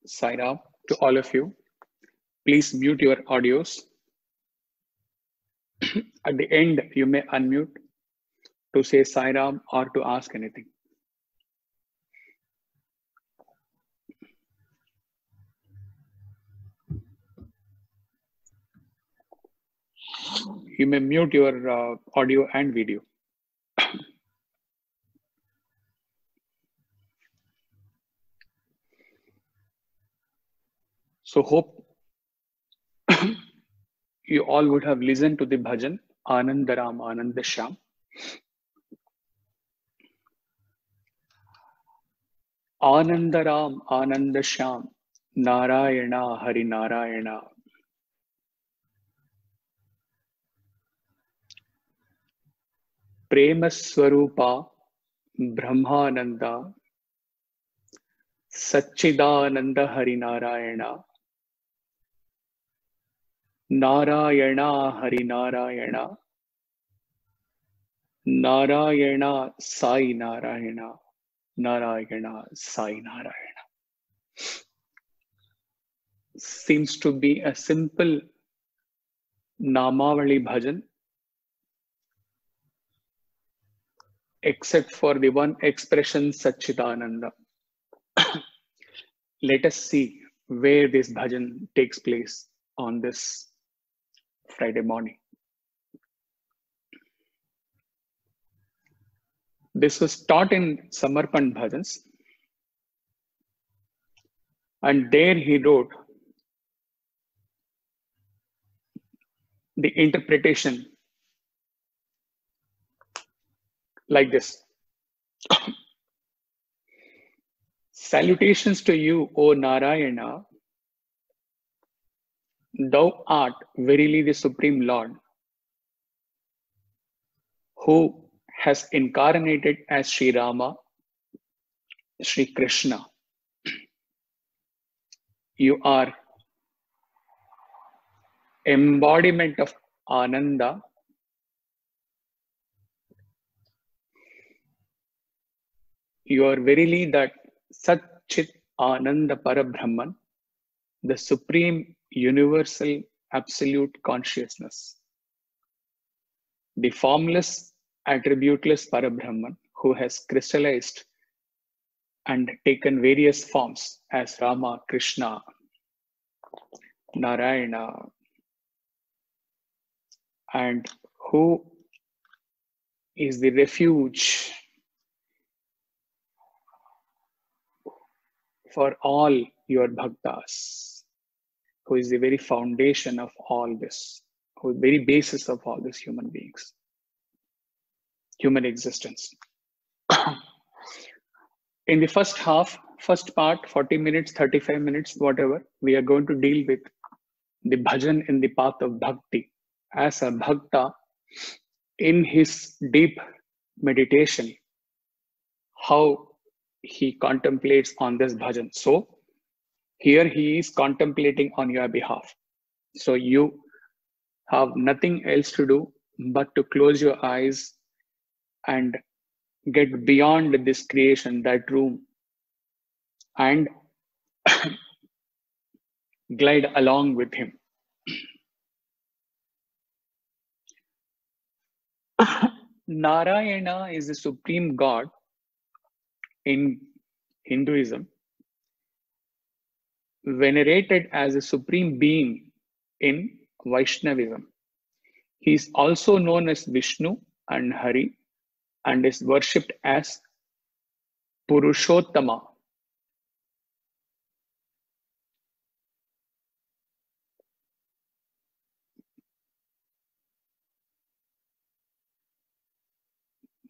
Sai Ram to all of you. Please mute your audios. At the end, you may unmute to say Sai Ram or to ask anything. You may mute your audio and video. So hope you all would have listened to the bhajan Anandaram Anandashyam. Anandaram Anandashyam Narayana Hari Narayana. Prema Swarupa Brahmananda Satchidananda Hari Narayana. Narayana Hari Narayana. Narayana Sai Narayana. Narayana Sai Narayana. Seems to be a simple Namavali bhajan, except for the one expression Satchidananda. Let us see where this bhajan takes place on this Friday morning. This was taught in Samarpan Bhajans, and there he wrote the interpretation like this. Salutations to you, O Narayana. Thou art verily the Supreme Lord, who has incarnated as Sri Rama, Sri Krishna. You are embodiment of Ananda. You are verily that Sat Chit Ananda Parabrahman, the supreme universal absolute consciousness, the formless attributeless Parabrahman who has crystallized and taken various forms as Rama, Krishna, Narayana, and who is the refuge for all your bhaktas, who is the very foundation of all this, who is the very basis of all these human beings, human existence. In the first part, 40 minutes, 35 minutes, whatever, we are going to deal with the bhajan in the path of bhakti as a bhakta in his deep meditation, how he contemplates on this bhajan. So here he is contemplating on your behalf. So you have nothing else to do but to close your eyes and get beyond this creation, that room, and glide along with him. Narayana is the supreme God in Hinduism, venerated as a supreme being in Vaishnavism. He is also known as Vishnu and Hari and is worshipped as Purushottama.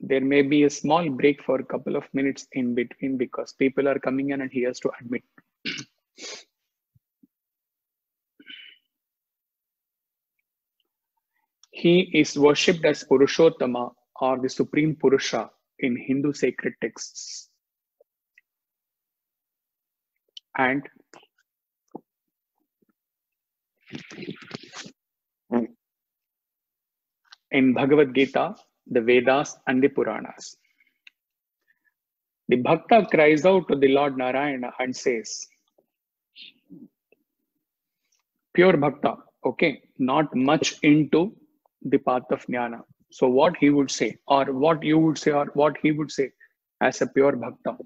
There may be a small break for a couple of minutes in between because people are coming in and he has to admit. He is worshipped as Purushottama or the Supreme Purusha in Hindu sacred texts. And in Bhagavad Gita, the Vedas and the Puranas. The Bhakta cries out to the Lord Narayana and says, pure bhakta, okay, not much into the path of jnana. So what he would say, or what you would say, or what he would say as a pure bhakta.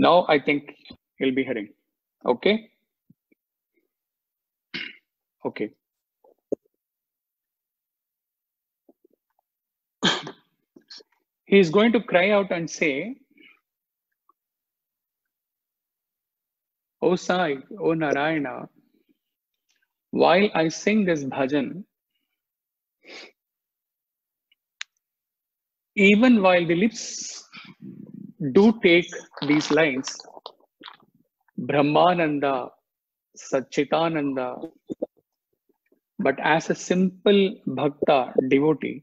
Now I think he'll be hearing. Okay? Okay. He is going to cry out and say, O Sai, O Narayana, while I sing this bhajan, even while the lips do take these lines, Brahmananda, Satchitananda, but as a simple bhakta devotee,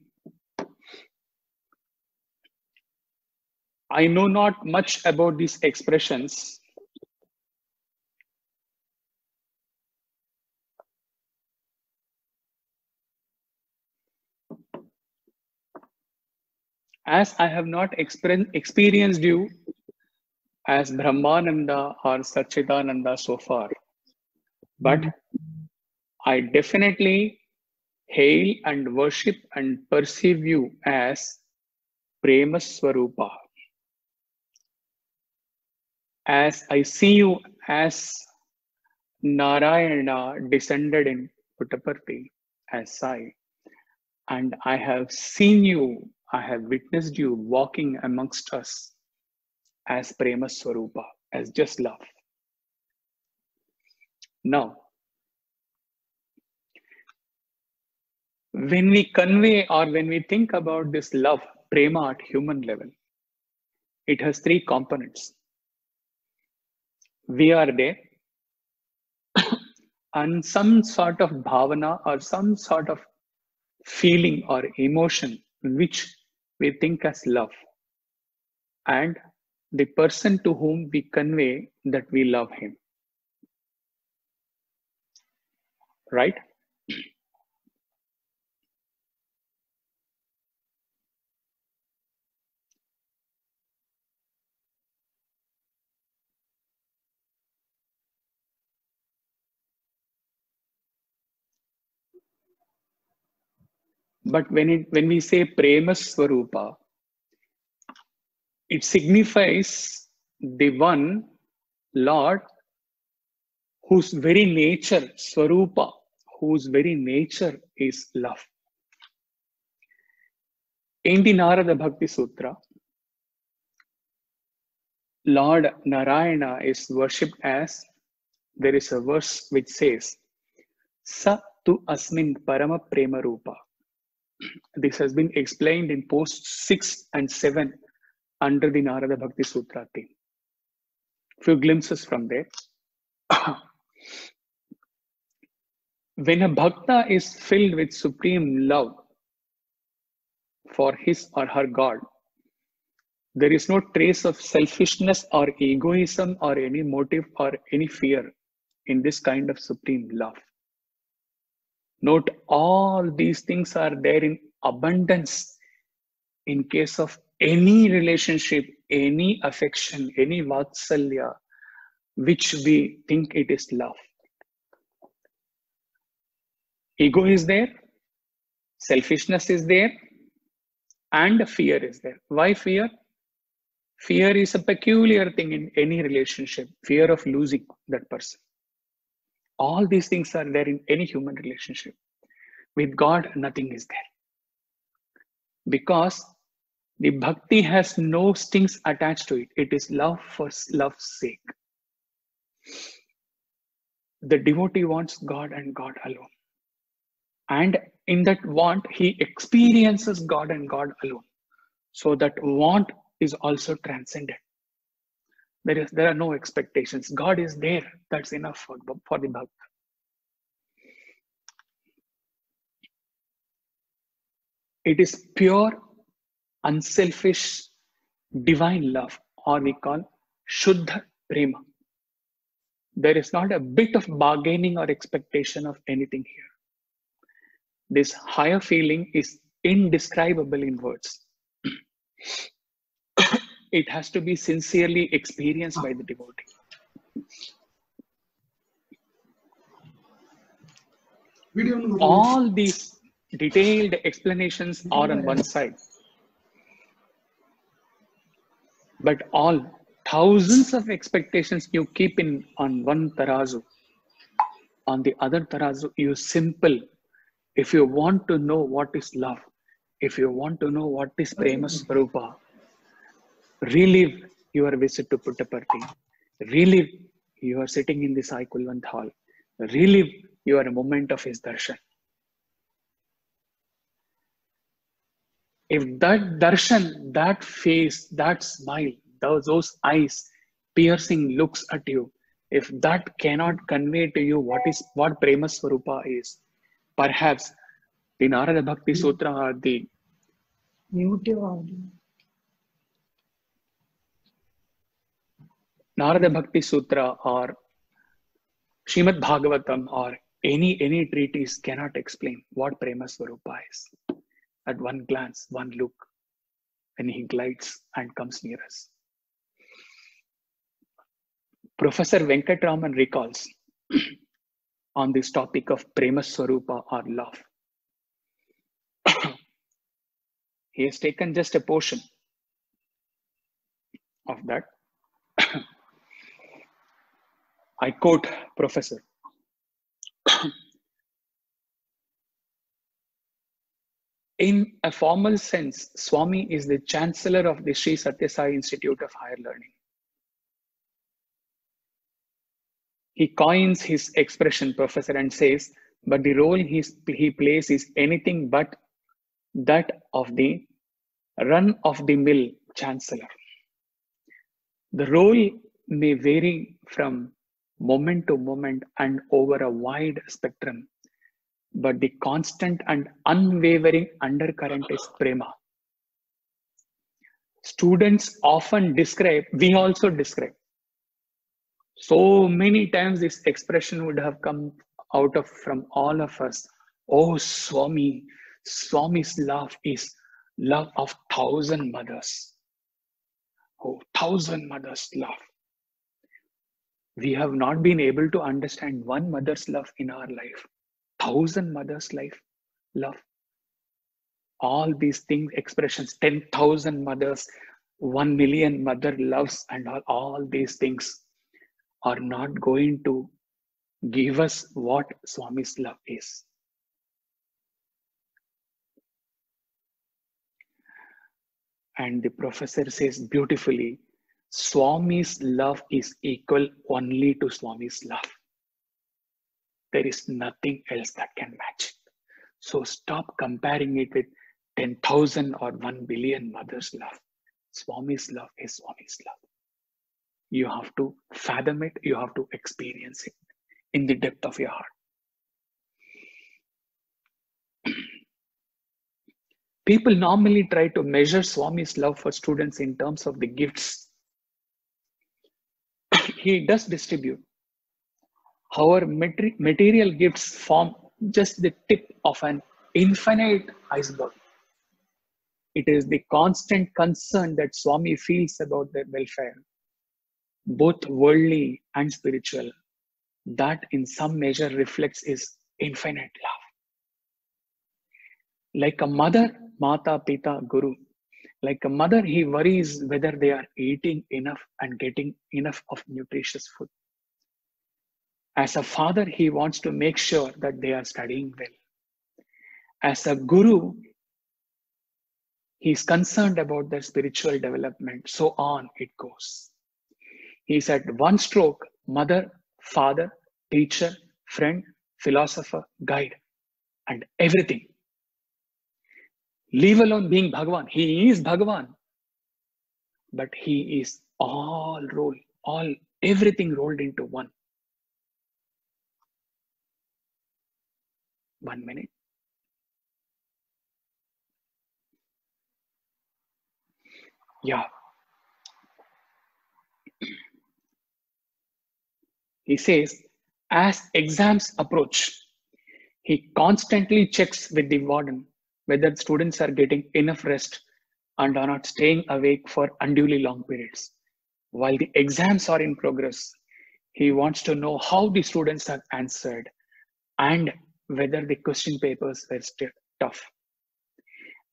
I know not much about these expressions. As I have not experienced you as Brahmananda or Satchitananda so far, but I definitely hail and worship and perceive you as Prema Swarupa. As I see you as Narayana descended in Puttaparthi as Sai, and I have seen you, I have witnessed you walking amongst us as Prema Swarupa, as just love. Now, when we convey or when we think about this love, Prema at human level, it has three components. We are there, and some sort of bhavana or some sort of feeling or emotion which we think as love, and the person to whom we convey that we love him, right? But when we say Prema Swarupa, it signifies the one Lord whose very nature, Swarupa, whose very nature is love. In the Narada Bhakti Sutra, Lord Narayana is worshipped as, there is a verse which says, Sa tu asmin parama prema rupa. This has been explained in posts 6 and 7 under the Narada Bhakti Sutra theme. Few glimpses from there. When a bhakta is filled with supreme love for his or her God, there is no trace of selfishness or egoism or any motive or any fear in this kind of supreme love. Note, all these things are there in abundance in case of any relationship, any affection, any vatsalya, which we think it is love. Ego is there, selfishness is there, and fear is there. Why fear? Fear is a peculiar thing in any relationship, fear of losing that person. All these things are there in any human relationship. With God, nothing is there. because the bhakti has no strings attached to it. It is love for love's sake. The devotee wants God and God alone. And in that want, he experiences God and God alone. So that want is also transcended. There are no expectations. God is there. That's enough for the bhakt. It is pure, unselfish, divine love, or we call Shuddha Prema. There is not a bit of bargaining or expectation of anything here. This higher feeling is indescribable in words. It has to be sincerely experienced by the devotee. All these detailed explanations are on one side. But all thousands of expectations you keep on one tarazu. On the other tarazu, you simple. If you want to know what is love, if you want to know what is Prema Swarupa, relive your visit to Puttaparthi, relive you are sitting in the Sai Kulwant hall, relive your moment of his darshan. If that darshan, that face, that smile, those eyes, piercing looks at you, if that cannot convey to you what Prema Swarupa is, perhaps the Narada Bhakti Sutra or the Narada Bhakti Sutra or Srimad Bhagavatam or any treatise cannot explain what Prema Swarupa is. At one glance, one look, when he glides and comes near us. Professor Venkatraman recalls on this topic of Prema Swarupa or love. He has taken just a portion of that. I quote Professor. In a formal sense, Swami is the chancellor of the Sri Satya Sai Institute of Higher Learning. He coins his expression, Professor, and says, but the role he plays is anything but that of the run-of-the-mill chancellor. The role may vary from moment to moment and over a wide spectrum, but the constant and unwavering undercurrent is prema. Students often describe, we also describe. So many times this expression would have come out from all of us. Oh, Swami, Swami's love is love of 1,000 mothers. Oh, 1,000 mothers' love. We have not been able to understand one mother's love in our life. 1,000 mothers' love. All these things, expressions, 10,000 mothers, 1 million mother loves, and all these things are not going to give us what Swami's love is. And the professor says beautifully, Swami's love is equal only to Swami's love. There is nothing else that can match it. So stop comparing it with 10,000 or 1 billion mothers' love. Swami's love is Swami's love. You have to fathom it, you have to experience it in the depth of your heart. People normally try to measure Swami's love for students in terms of the gifts he does distribute. However, material gifts form just the tip of an infinite iceberg. It is the constant concern that Swami feels about their welfare, both worldly and spiritual, that in some measure reflects his infinite love. Like a mother, Mata, Pita, Guru, like a mother, he worries whether they are eating enough and getting enough of nutritious food. As a father, he wants to make sure that they are studying well. As a guru, He's concerned about their spiritual development. So on it goes. He's at one stroke, mother, father, teacher, friend, philosopher, guide, and everything. Leave alone being Bhagwan. He is Bhagwan, but he is everything rolled into one. 1 minute. Yeah. He says, as exams approach, he constantly checks with the warden whether students are getting enough rest and are not staying awake for unduly long periods. While the exams are in progress, he wants to know how the students have answered and whether the question papers were still tough.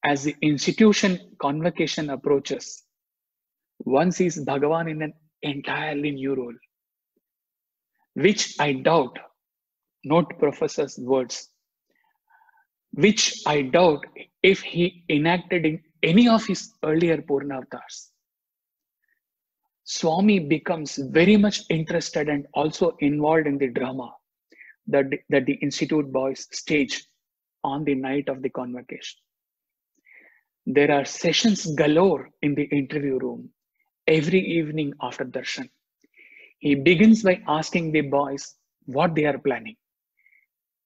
As the institution convocation approaches, one sees Bhagavan in an entirely new role, which I doubt, note Professor's words, which I doubt if he enacted in any of his earlier Purnavatars. Swami becomes very much interested and also involved in the drama that the Institute boys stage on the night of the convocation. There are sessions galore in the interview room every evening after darshan. He begins by asking the boys what they are planning.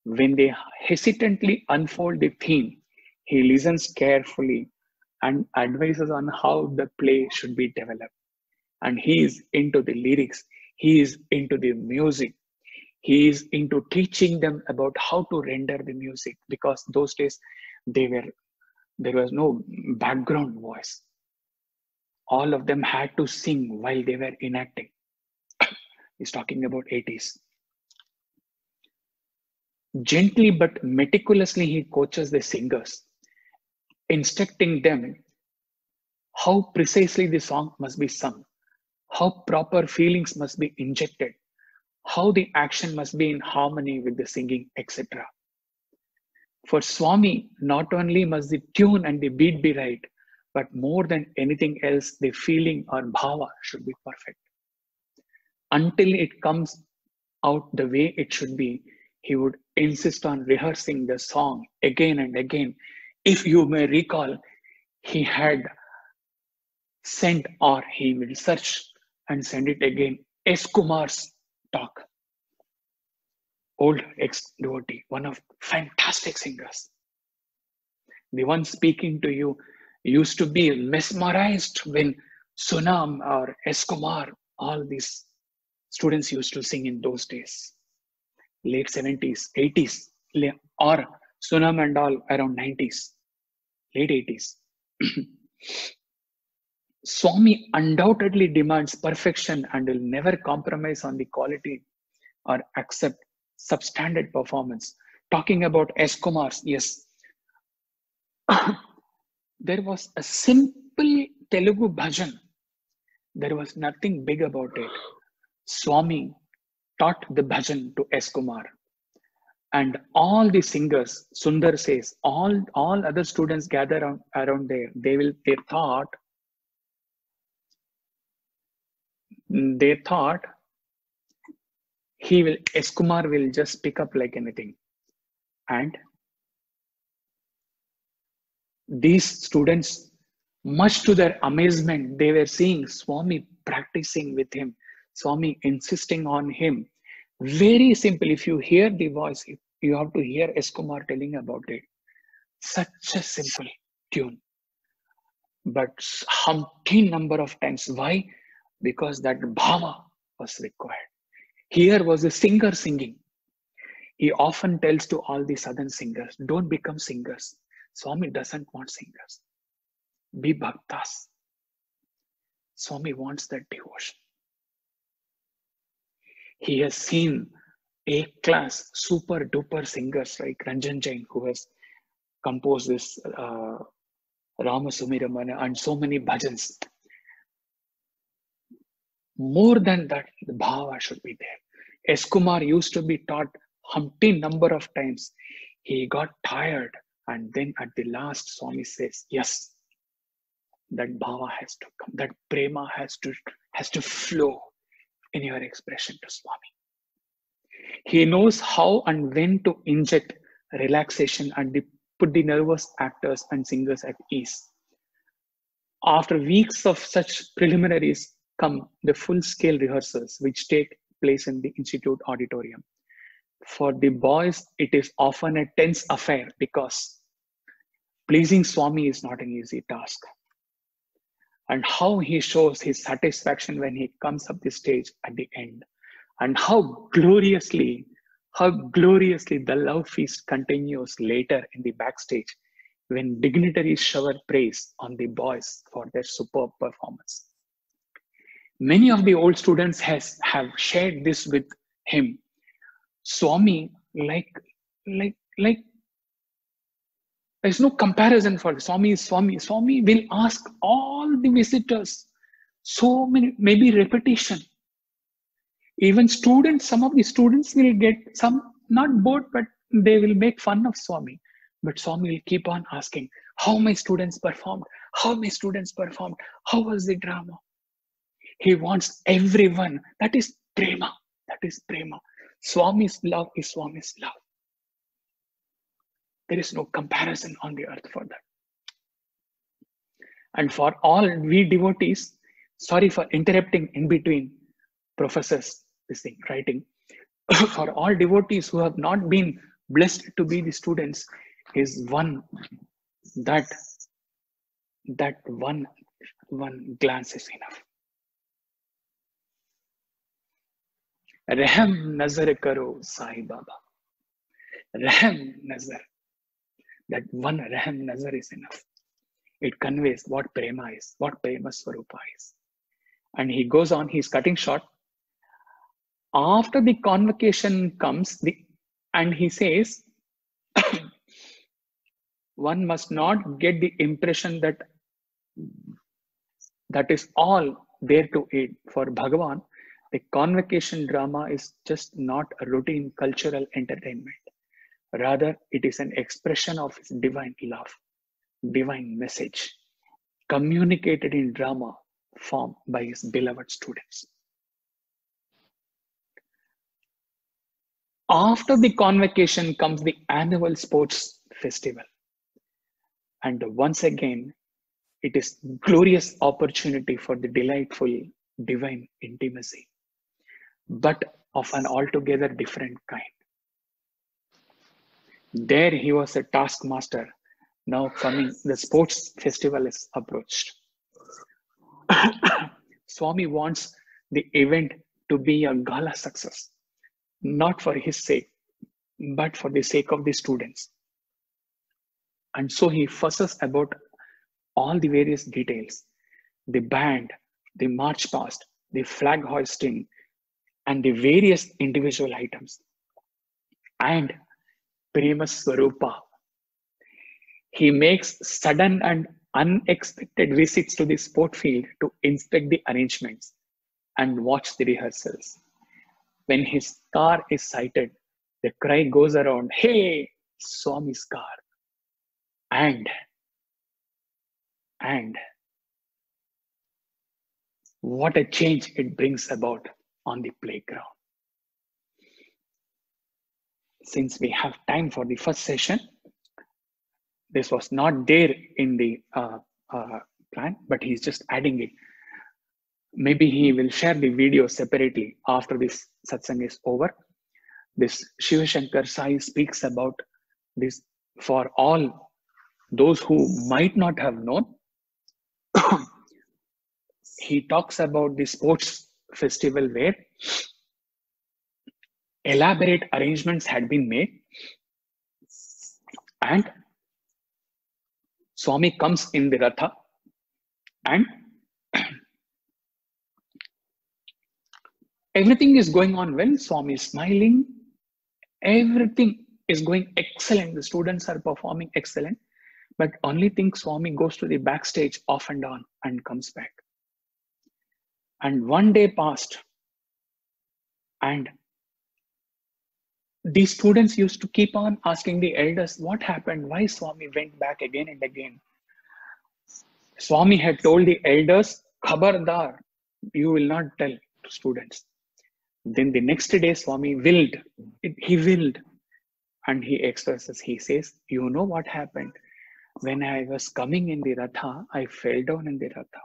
When they hesitantly unfold the theme, he listens carefully and advises on how the play should be developed. And he is into the lyrics, he is into the music, he is into teaching them about how to render the music, because those days there was no background voice. All of them had to sing while they were enacting. He's talking about 80s. Gently but meticulously, he coaches the singers, instructing them how precisely the song must be sung, how proper feelings must be injected, how the action must be in harmony with the singing, etc. For Swami, not only must the tune and the beat be right, but more than anything else, the feeling or bhava should be perfect. Until it comes out the way it should be, he would insist on rehearsing the song again and again. If you may recall, he had sent, or he will search and send it again, S. Kumar's talk. Old ex-devotee, one of fantastic singers. The one speaking to you used to be mesmerized when Sonam or S. Kumar, all these students used to sing in those days. Late 70s, 80s, or Sonam and all around 90s, late 80s. Swami undoubtedly demands perfection and will never compromise on the quality or accept substandard performance. Talking about S. Kumar's, yes. There was a simple Telugu bhajan. There was nothing big about it. Swami taught the bhajan to S. Kumar. And all the singers, Sundar says, all other students gather around there. They thought S. Kumar will just pick up like anything. And these students, much to their amazement, they were seeing Swami practicing with him, Swami insisting on him. Very simple. If you hear the voice, you have to hear S. Kumar telling about it. Such a simple tune. But umpteen number of times. Why? Because that bhava was required. Here was a singer singing. He often tells to all the southern singers, don't become singers. Swami doesn't want singers. Be bhaktas. Swami wants that devotion. He has seen A-class, super duper singers like Ranjan Jain, who has composed this Rama Sumiramana and so many bhajans. More than that, the bhava should be there. S. Kumar used to be taught umpteen number of times. He got tired, and then at the last, Swami says, yes, that bhava has to come, that prema has to flow in your expression to Swami. He knows how and when to inject relaxation and put the nervous actors and singers at ease. After weeks of such preliminaries come the full-scale rehearsals, which take place in the Institute auditorium. For the boys, it is often a tense affair because pleasing Swami is not an easy task. And how he shows his satisfaction when he comes up the stage at the end, and how gloriously the love feast continues later in the backstage when dignitaries shower praise on the boys for their superb performance. Many of the old students have shared this with him. Swami, like there's no comparison for Swami is Swami. Swami will ask all the visitors so many, maybe repetition. Even students, some of the students will get some, not bored, but they will make fun of Swami. But Swami will keep on asking, how my students performed? How my students performed? How was the drama? He wants everyone. That is prema. That is prema. Swami's love is Swami's love. There is no comparison on the earth for that. And for all we devotees, sorry for interrupting in between professors, this thing, writing. For all devotees who have not been blessed to be the students, is one that one glance is enough. Rehem nazar karo Sai Baba. Rehem nazar. That one rehem nazar is enough. It conveys what prema is, what prema swarupa is. And he goes on, he's cutting short. After the convocation comes, and he says, one must not get the impression that is all there to aid. For Bhagavan, the convocation drama is just not a routine cultural entertainment. Rather, it is an expression of his divine love, divine message, communicated in drama form by his beloved students. After the convocation comes the annual sports festival. And once again, it is glorious opportunity for the delightful divine intimacy, but of an altogether different kind. There he was a taskmaster. Now coming, the sports festival is approached. Swami wants the event to be a gala success, not for his sake, but for the sake of the students. And so he fusses about all the various details, the band, the march past, the flag hoisting, and the various individual items. And Prema Swarupa. He makes sudden and unexpected visits to the sport field to inspect the arrangements and watch the rehearsals. When his car is sighted, the cry goes around, "Hey, Swami's car!" And what a change it brings about on the playground. Since we have time for the first session, this was not there in the plan, but he's just adding it. Maybe he will share the video separately after this satsang is over. This Shiva Shankar Sai speaks about this for all those who might not have known. He talks about the sports festival where elaborate arrangements had been made, and Swami comes in the Ratha, and everything is going on well. Swami is smiling. Everything is going excellent. The students are performing excellent. But only thing, Swami goes to the backstage off and on and comes back. And one day passed, and these students used to keep on asking the elders, what happened? Why Swami went back again and again? Swami had told the elders, Khabardar, you will not tell to students. Then the next day, Swami willed. He willed. And he expresses, he says, you know what happened? When I was coming in the Ratha, I fell down in the Ratha.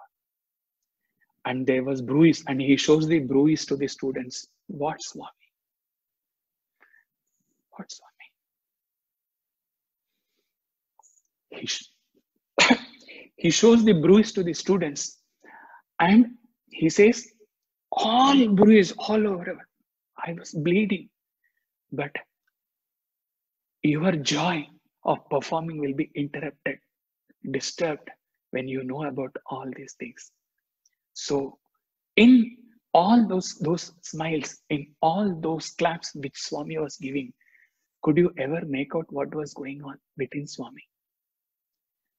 And there was bruise. And he shows the bruise to the students. What, Swami? What, Swami? He shows the bruise to the students. And he says, all bruise all over. I was bleeding. But your joy of performing will be interrupted, disturbed when you know about all these things. So in all those smiles, in all those claps which Swami was giving, could you ever make out what was going on within Swami?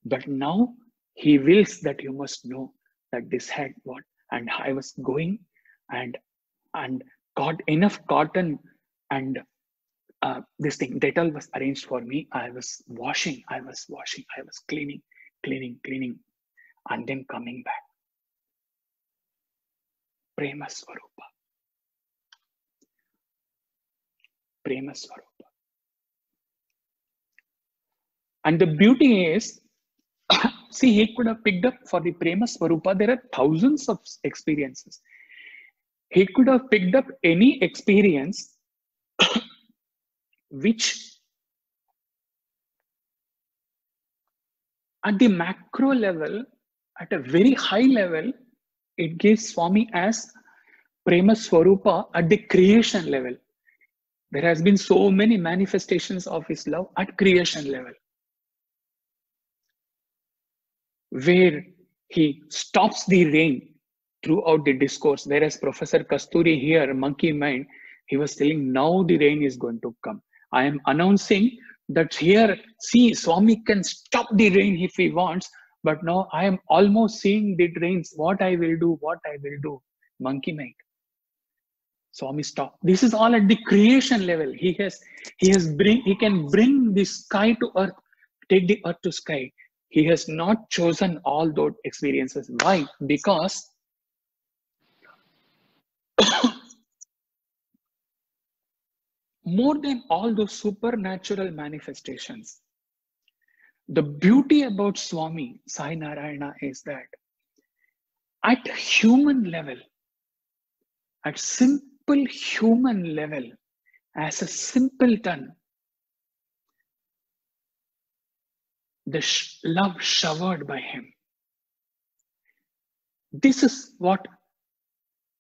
But now he wills that you must know that this had what, and I was going and got enough cotton and this thing, Dettol was arranged for me. I was washing, I was cleaning, and then coming back. Prema Swarupa. Prema Swarupa. And the beauty is, see, he could have picked up for the Prema Swarupa, there are thousands of experiences. He could have picked up any experience which at the macro level, at a very high level, it gives Swami as Prema Swarupa at the creation level. There has been so many manifestations of his love at creation level, where he stops the rain throughout the discourse. Whereas Professor Kasturi here, monkey mind, he was telling now the rain is going to come. I am announcing that here, see, Swami can stop the rain if he wants, but now I am almost seeing the rains. What I will do, monkey mind. Swami stop. This is all at the creation level. He can bring the sky to earth, take the earth to sky. He has not chosen all those experiences. Why? Because more than all those supernatural manifestations, the beauty about Swami Sai Narayana is that at human level, at simple human level, as a simpleton, the love showered by him. This is what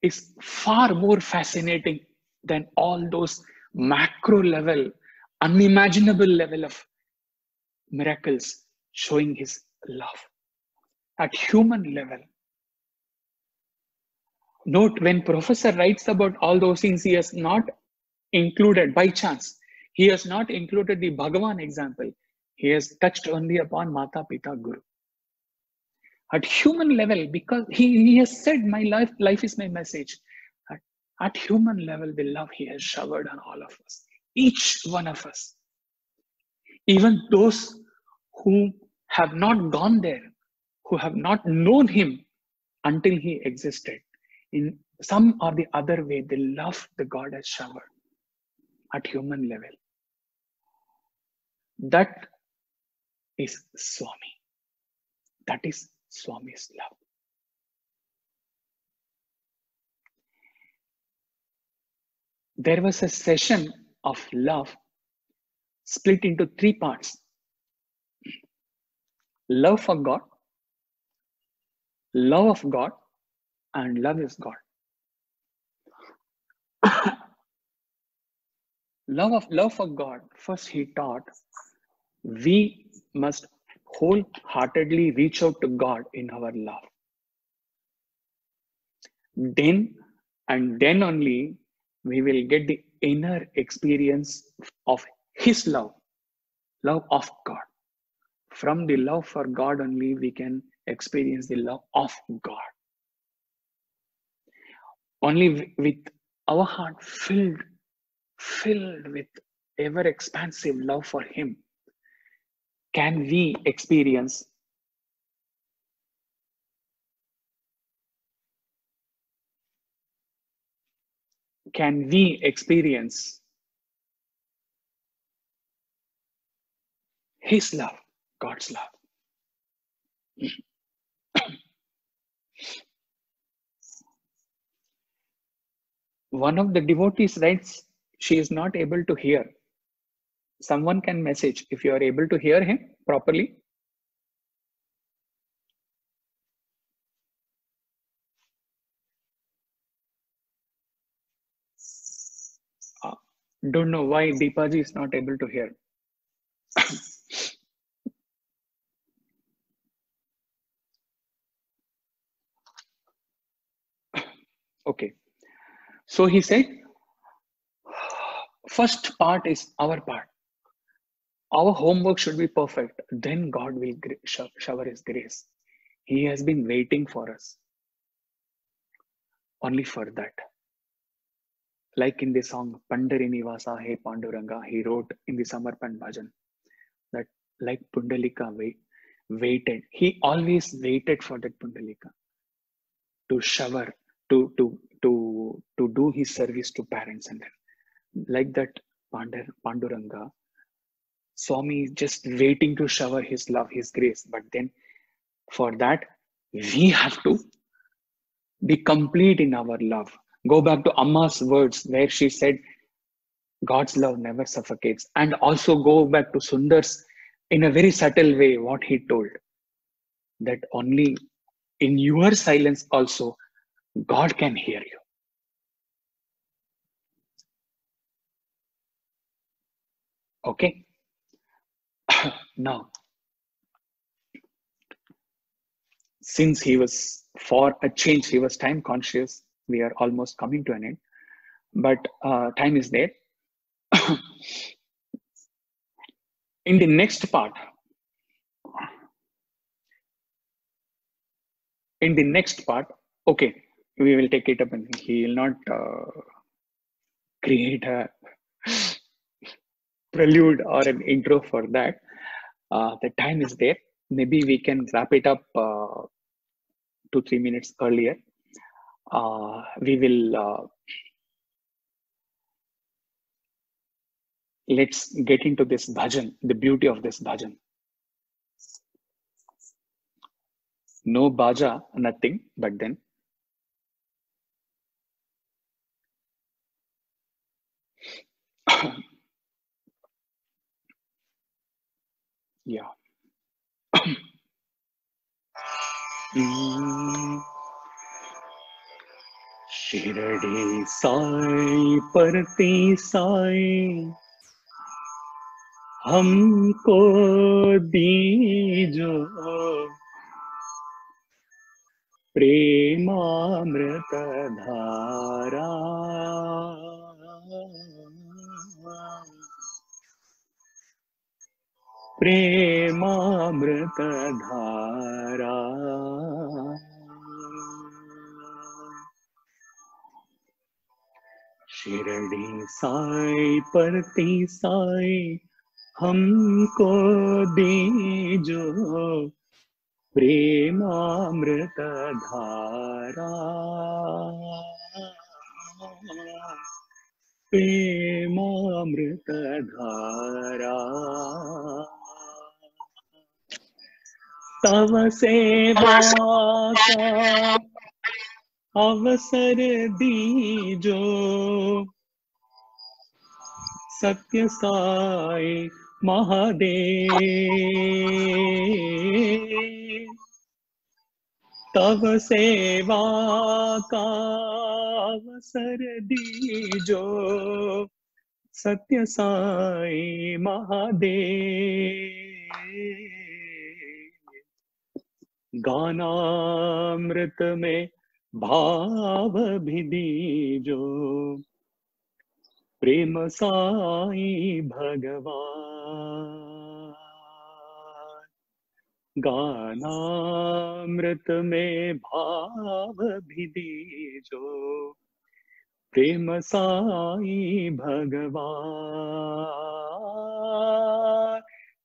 is far more fascinating than all those macro level, unimaginable level of miracles showing his love. At human level. Note, when Professor writes about all those things, he has not included, by chance, he has not included the Bhagavan example. He has touched only upon Mata Pita Guru. At human level, because he has said, my life is my message. At human level, the love he has showered on all of us, each one of us. Even those who have not gone there, who have not known him until he existed. In some or the other way, the love the God has showered at human level. That is Swami. That is Swami's love. There was a session of love split into 3 parts. Love for God, love of God, and love is God. Love for God. First, he taught we must wholeheartedly reach out to God in our love. Then only we will get the inner experience of his love of God. From the love for God only we can experience the love of God. Only with our heart filled with ever expansive love for him can we experience can we experience His love, God's love. One of the devotees writes, she is not able to hear. Someone can message if you are able to hear him properly. Don't know why Deepaji is not able to hear. Okay. So he said, first part is our part. Our homework should be perfect. Then God will shower His grace. He has been waiting for us. Only for that. Like in the song Pandarini Vasa He Panduranga, he wrote in the Samarpan Bhajan that like Pundalika waited. He always waited for that Pundalika to shower, to do his service to parents, and then like that Panduranga, Swami is just waiting to shower his love, his grace. But then for that, we have to be complete in our love. Go back to Amma's words where she said, God's love never suffocates. And also go back to Sundar's in a very subtle way, what he told, that only in your silence also, God can hear you. Okay? Now, since he was, for a change, he was time conscious, we are almost coming to an end, but time is there. In the next part, okay, we will take it up, and he will not create a prelude or an intro for that. The time is there. Maybe we can wrap it up 2-3 minutes earlier. We will let's get into this bhajan, the beauty of this bhajan. No baja, nothing, but then yeah. Shirdi Sai परती साई हमको दीजो प्रेमामृत धारा प्रेमामृत धारा शिरडी साई परती साई हमको दीजो प्रेमामृत धारा प्रेमामृत धारा तव सेवा का अवसर दीजो सत्य साई महादेव तव सेवा का अवसर दीजो सत्य साई महादेव गानामृत में भाव भी दीजो प्रेम साई भगवान गानामृत में भाव भी दीजो प्रेम साई भगवान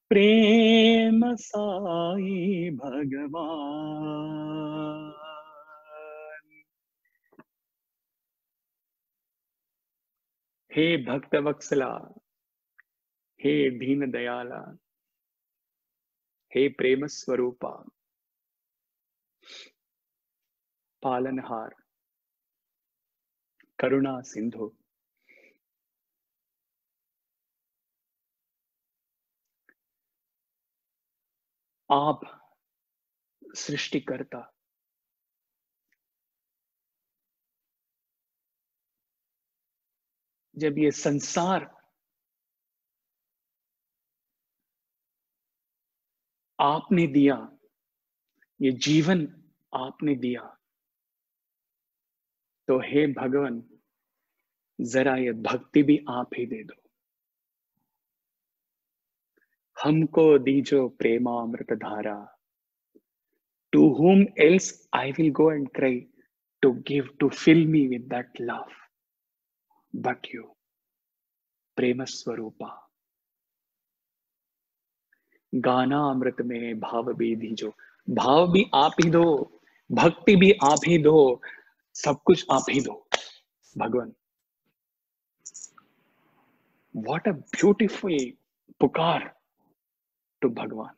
प्रेम साई भगवान हे भक्त वत्सला, हे दीन दयाला, हे प्रेम स्वरूपा, पालनहार, करुणा सिंधु, आप सृष्टिकर्ता, जब ये संसार आपने दिया, ये जीवन आपने दिया, तो हे भगवान जरा ये भक्ति भी आप ही दे दो। हमको दीजो प्रेमामृत धारा, to whom else I will go and cry, to give, to fill me with that love, but you, प्रेम स्वरूपा। गाना अमृत में भाव भी दीजो, भाव भी आप ही दो, भक्ति भी आप ही दो, सब कुछ आप ही दो भगवान। व्हाट अ ब्यूटीफुल पुकार टू भगवान।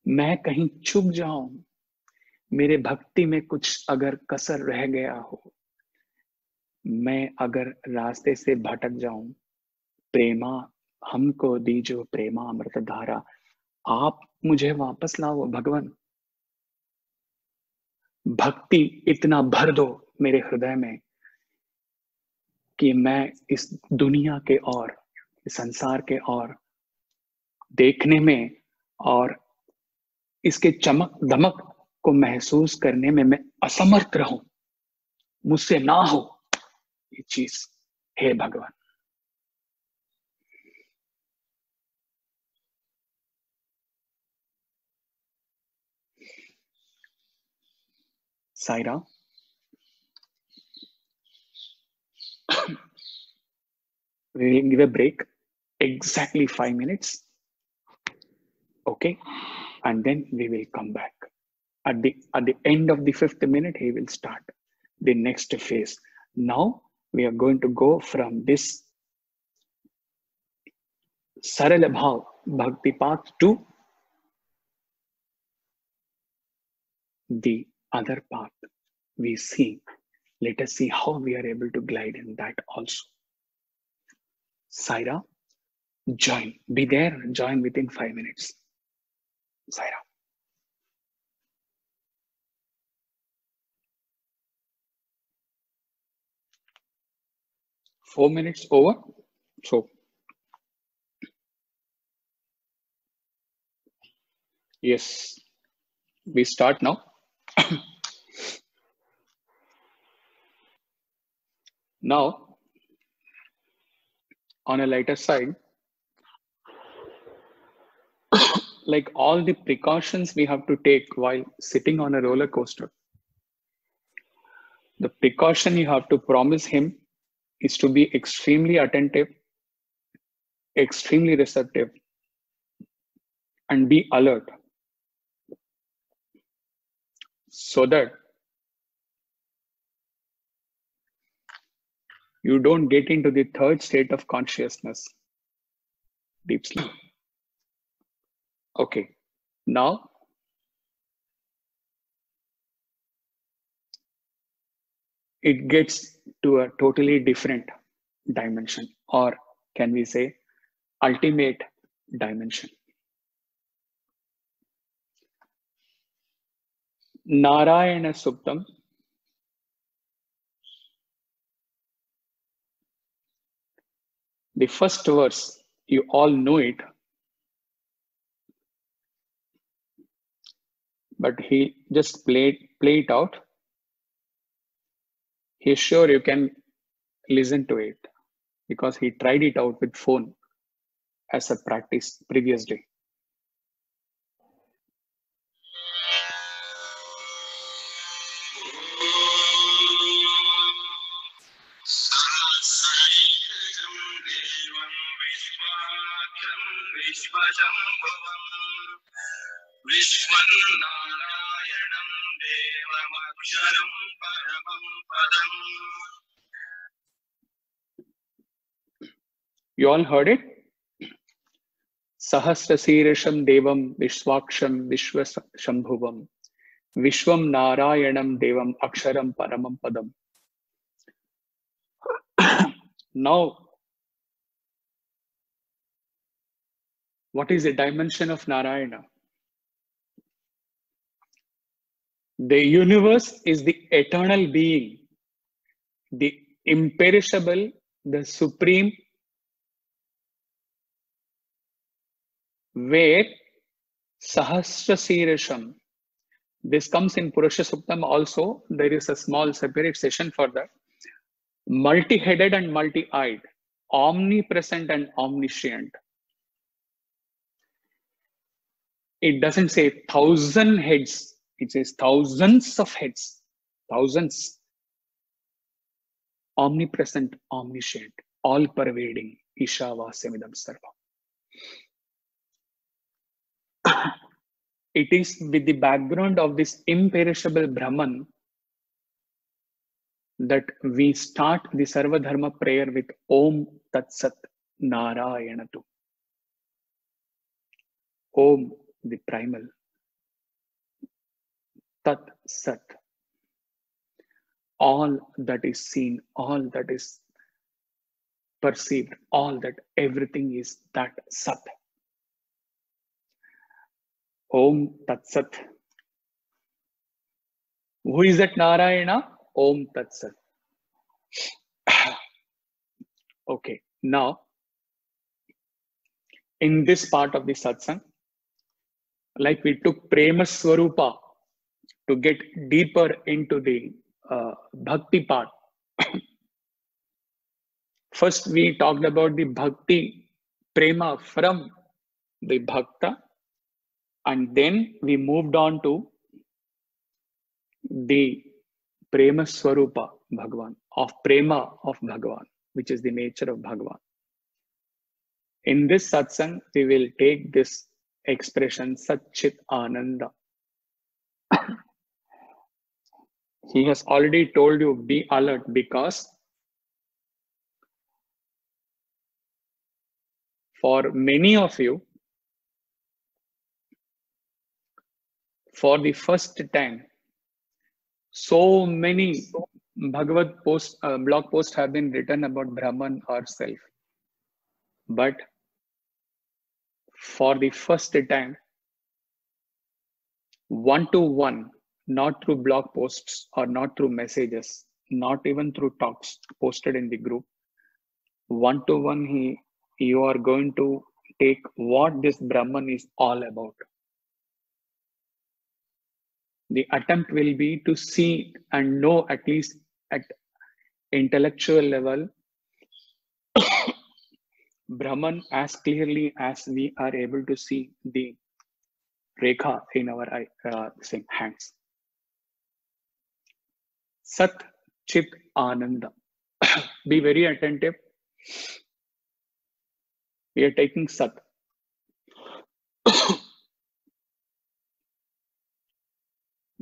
मैं कहीं चूक जाऊं, मेरे भक्ति में कुछ अगर कसर रह गया हो, मैं अगर रास्ते से भटक जाऊं, प्रेमा हमको दीजो प्रेमा अमृत धारा, आप मुझे वापस लाओ भगवान। भक्ति इतना भर दो मेरे हृदय में कि मैं इस दुनिया के और इस संसार के और देखने में और इसके चमक दमक को महसूस करने में मैं असमर्थ रहूं, मुझसे ना हो ये चीज, हे भगवान। Saira, we will give a break exactly 5 minutes, okay, and then we will come back. At the end of the 5th minute, he will start the next phase. Now we are going to go from this Sarala Bhav Bhakti path to the other path we see. Let us see how we are able to glide in that also. Saira, join. Be there, join within 5 minutes. Saira. Four minutes over. So, yes, we start now. Now, on a lighter side, like all the precautions we have to take while sitting on a roller coaster, the precaution you have to promise him is to be extremely attentive, extremely receptive, and be alert, so that you don't get into the third state of consciousness, deep sleep. Okay, now it gets to a totally different dimension, or can we say ultimate dimension. Narayana Suptam, the first verse, you all know it, but he just play it out. He's sure you can listen to it because he tried it out with phone as a practice previously. You all heard it? Sahasrasirisham Devam Vishwaksham Vishwashambhuvam Vishwam Narayanam Devam Aksharam Paramam Padam. Now, what is the dimension of Narayana? The universe is the eternal being, the imperishable, the supreme, where Sahasrasirisham. This comes in Purusha Suktam also. There is a small separate session for that. Multi-headed and multi-eyed, omnipresent and omniscient. It doesn't say 1,000 heads. It says thousands of heads. Thousands. Omnipresent, omniscient, all-pervading. Ishavasyamidam sarva. It is with the background of this imperishable Brahman that we start the Sarva Dharma prayer with Om Tat Sat Narayanatu. Om, the primal. Tat Sat. All that is seen, all that is perceived, all that, everything is that Sat. Om Tat Sat. Who is that Narayana? Om Tat Sat. Okay, now in this part of the satsang, like we took Prema Swarupa to get deeper into the bhakti part. First, we talked about the bhakti prema from the bhakta, and then we moved on to the Prema Swarupa Bhagavan, of Prema of Bhagavan, which is the nature of Bhagavan. In this satsang, we will take this expression Satchit Ananda. He has already told you, be alert, because for many of you, for the first time, so many Bhagavad blog posts have been written about Brahman or self. But for the first time, one-to-one, not through blog posts or not through messages, not even through talks posted in the group, one-to-one, you are going to take what this Brahman is all about. The attempt will be to see and know, at least at intellectual level, Brahman as clearly as we are able to see the rekha in our hands. Sat Chit Ananda. Be very attentive. We are taking Sat.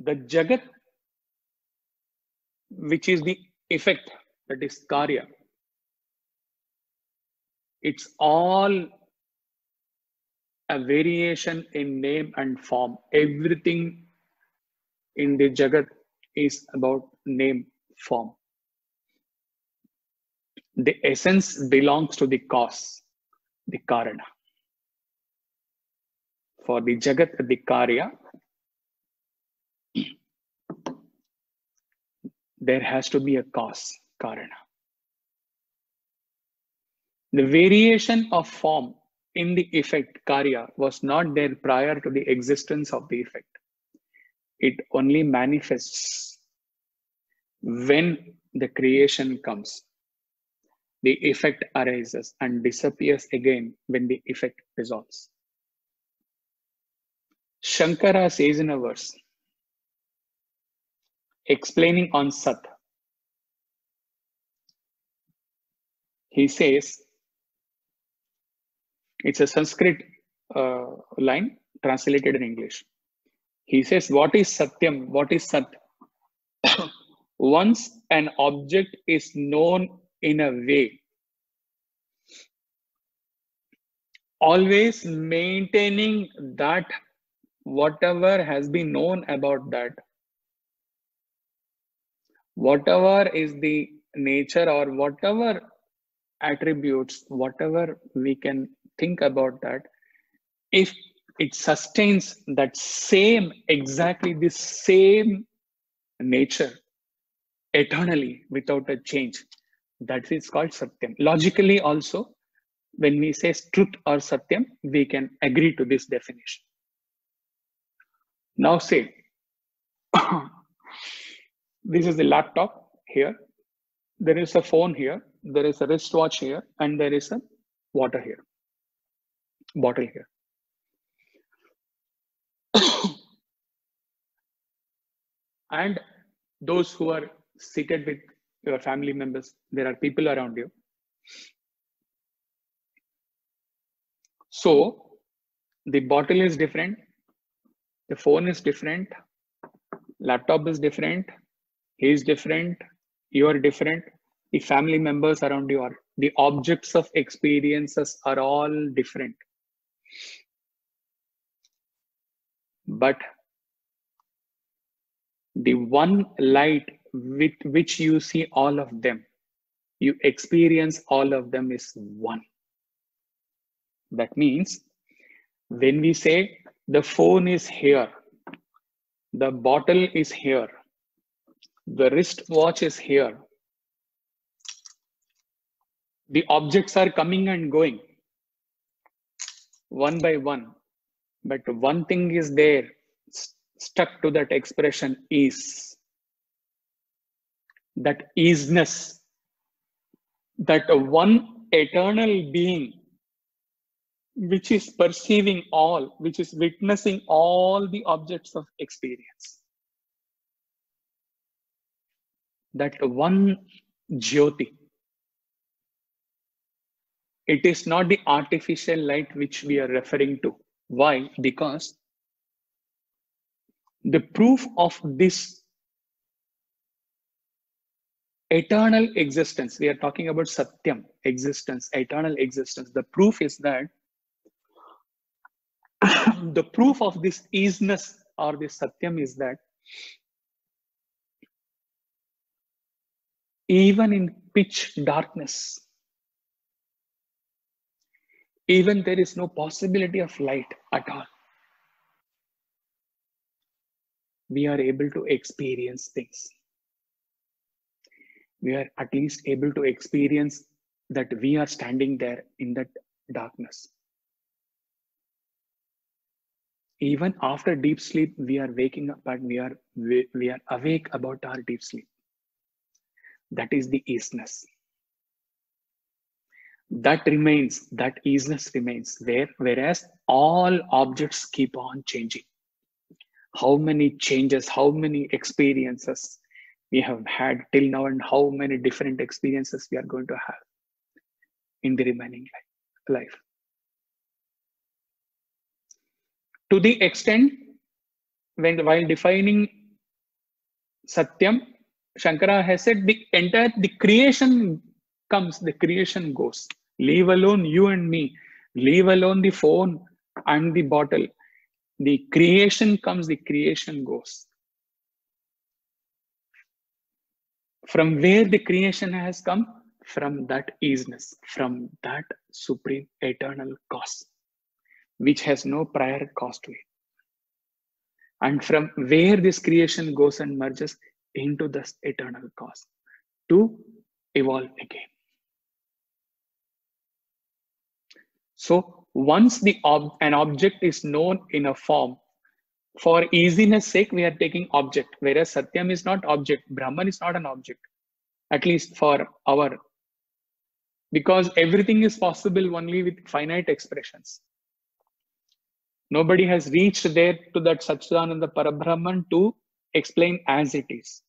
The Jagat, which is the effect, that is Karya, it's all a variation in name and form. Everything in the Jagat is about name, form. The essence belongs to the cause, the Karana. For the Jagat, the Karya, there has to be a cause, Karana. The variation of form in the effect, Karya, was not there prior to the existence of the effect. It only manifests when the creation comes. The effect arises and disappears again when the effect dissolves. Shankara says in a verse, explaining on Sat, he says, it's a Sanskrit line translated in English. He says, what is Satyam? What is Sat? Once an object is known in a way, always maintaining that whatever has been known about that, whatever is the nature or whatever attributes, whatever we can think about that, if it sustains that same, exactly the same nature eternally without a change, that is called Satyam. Logically also, when we say truth or Satyam, we can agree to this definition. Now say, this is the laptop here, there is a phone here, there is a wristwatch here, and there is a water here, bottle here. And those who are seated with your family members, there are people around you. So the bottle is different, the phone is different, laptop is different, he is different, you are different, the family members around you are, the objects of experiences are all different. But the one light with which you see all of them, you experience all of them, is one. That means when we say the phone is here, the bottle is here, the wristwatch is here, the objects are coming and going one by one, but one thing is there, stuck to that expression, is. That isness, that one eternal being which is perceiving all, which is witnessing all the objects of experience. That one Jyoti. It is not the artificial light which we are referring to. Why? Because the proof of this eternal existence, we are talking about Satyam, existence, eternal existence. The proof is that the proof of this isness or this Satyam is that even in pitch darkness, even there is no possibility of light at all, we are able to experience things. We are at least able to experience that we are standing there in that darkness. Even after deep sleep, we are waking up and we are awake about our deep sleep. That is the isness. That remains, that isness remains there, whereas all objects keep on changing. How many changes, how many experiences we have had till now, and how many different experiences we are going to have in the remaining life. To the extent, while defining Satyam, Shankara has said the creation comes, the creation goes. Leave alone you and me, leave alone the phone and the bottle. The creation comes, the creation goes. From where the creation has come? From that isness, from that supreme eternal cause, which has no prior cause to it. And from where this creation goes and merges into this eternal cause to evolve again. So once an object is known in a form, for easiness sake, we are taking object, whereas Satyam is not object, Brahman is not an object, at least for our, because everything is possible only with finite expressions. Nobody has reached there to that Satchidananda Parabrahman to explain as it is.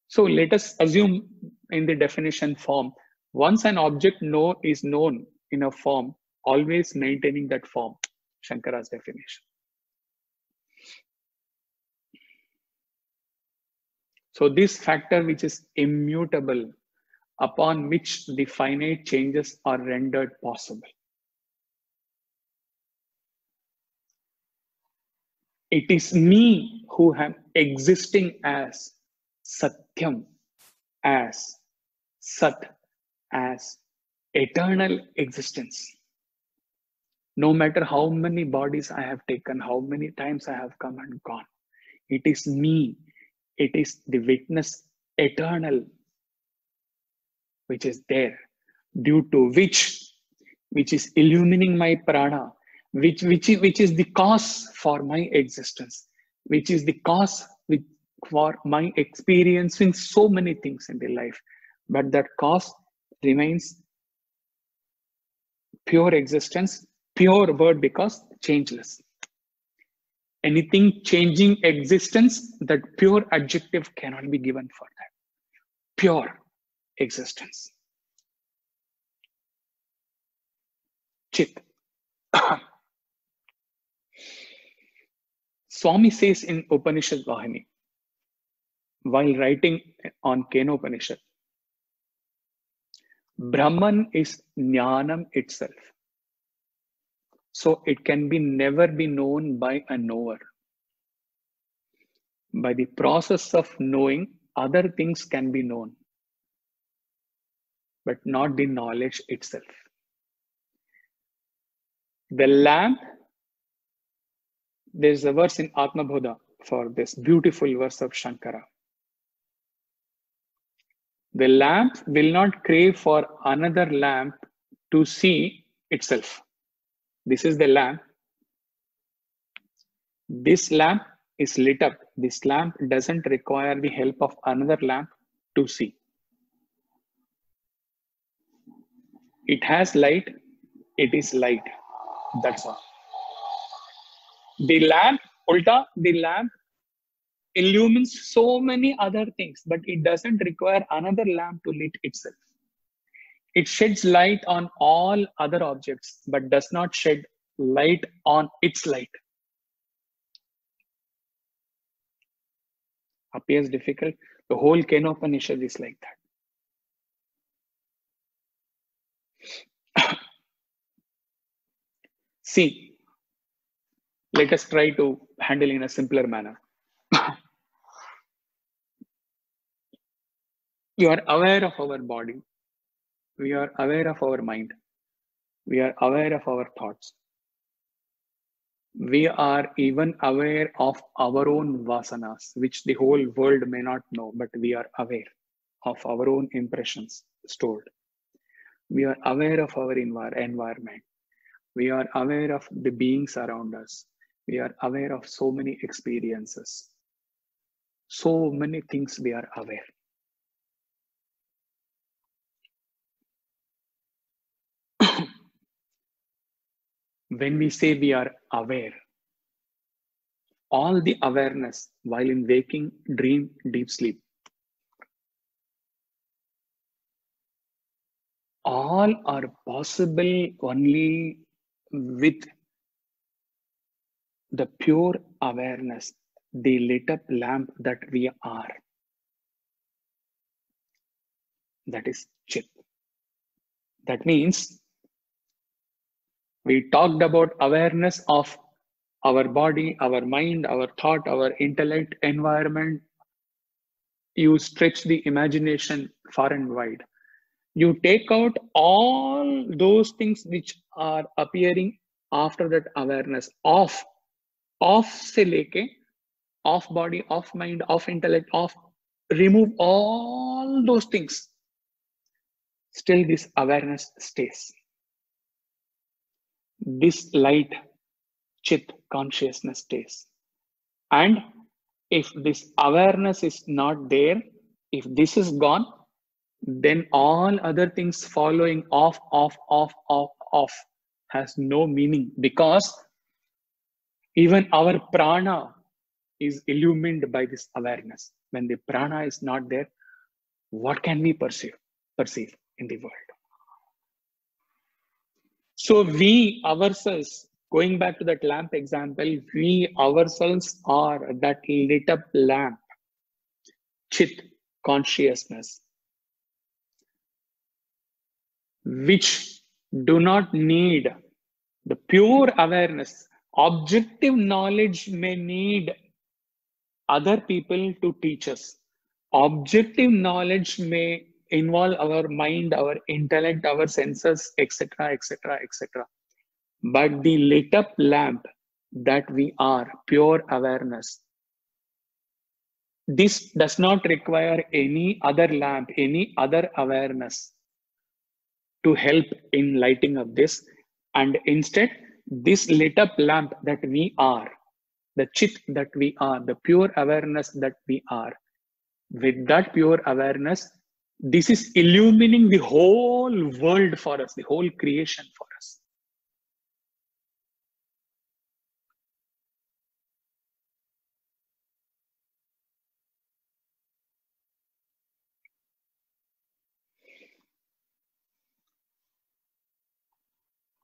So let us assume in the definition form, once an object is known in a form, always maintaining that form, Shankara's definition. So this factor which is immutable, upon which the finite changes are rendered possible. It is me who am existing as Satyam, as Sat, as eternal existence. No matter how many bodies I have taken, how many times I have come and gone, it is me, it is the witness eternal which is there, due to which is illumining my prana, which is the cause for my existence, which is the cause for my experiencing so many things in the life. But that cause remains pure existence, pure word, because changeless. Anything changing existence, that pure adjective cannot be given for that. Pure existence. Chit. Swami says in Upanishad Vahini, while writing on Kenopanishad, Brahman is Jnanam itself. So it can be never be known by a knower. By the process of knowing, other things can be known, but not the knowledge itself. The lamp, there's a verse in Atma Bodha for this beautiful verse of Shankara. The lamp will not crave for another lamp to see itself. This is the lamp. This lamp is lit up. This lamp doesn't require the help of another lamp to see. It has light. It is light. That's all. The lamp, ulta, the lamp illumines so many other things, but it doesn't require another lamp to lit itself. It sheds light on all other objects, but does not shed light on its light. Appears difficult. The whole Kenopanishad is like that. See, let us try to handle in a simpler manner. You are aware of our body. We are aware of our mind. We are aware of our thoughts. We are even aware of our own vasanas, which the whole world may not know, but we are aware of our own impressions stored. We are aware of our environment. We are aware of the beings around us. We are aware of so many experiences. So many things we are aware. When we say we are aware, all the awareness while in waking, dream, deep sleep, all are possible only with the pure awareness, the lit up lamp that we are. That is Chit. That means we talked about awareness of our body, our mind, our thought, our intellect, environment. You stretch the imagination far and wide. You take out all those things which are appearing after that awareness of se leke, of body, of mind, of intellect, of remove all those things. Still this awareness stays. This light, Chit, consciousness stays. And if this awareness is not there, if this is gone, then all other things following off has no meaning, because even our prana is illumined by this awareness. When the prana is not there, what can we perceive in the world? So we ourselves, going back to that lamp example, we ourselves are that lit up lamp Chit, consciousness, which do not need the pure awareness. Objective knowledge may need other people to teach us. Objective knowledge may involve our mind, our intellect, our senses, etc., etc., etc. But the lit up lamp that we are, pure awareness, this does not require any other lamp, any other awareness to help in lighting up this. And instead, this lit up lamp that we are, the chit that we are, the pure awareness that we are, with that pure awareness, this is illumining the whole world for us, the whole creation for us.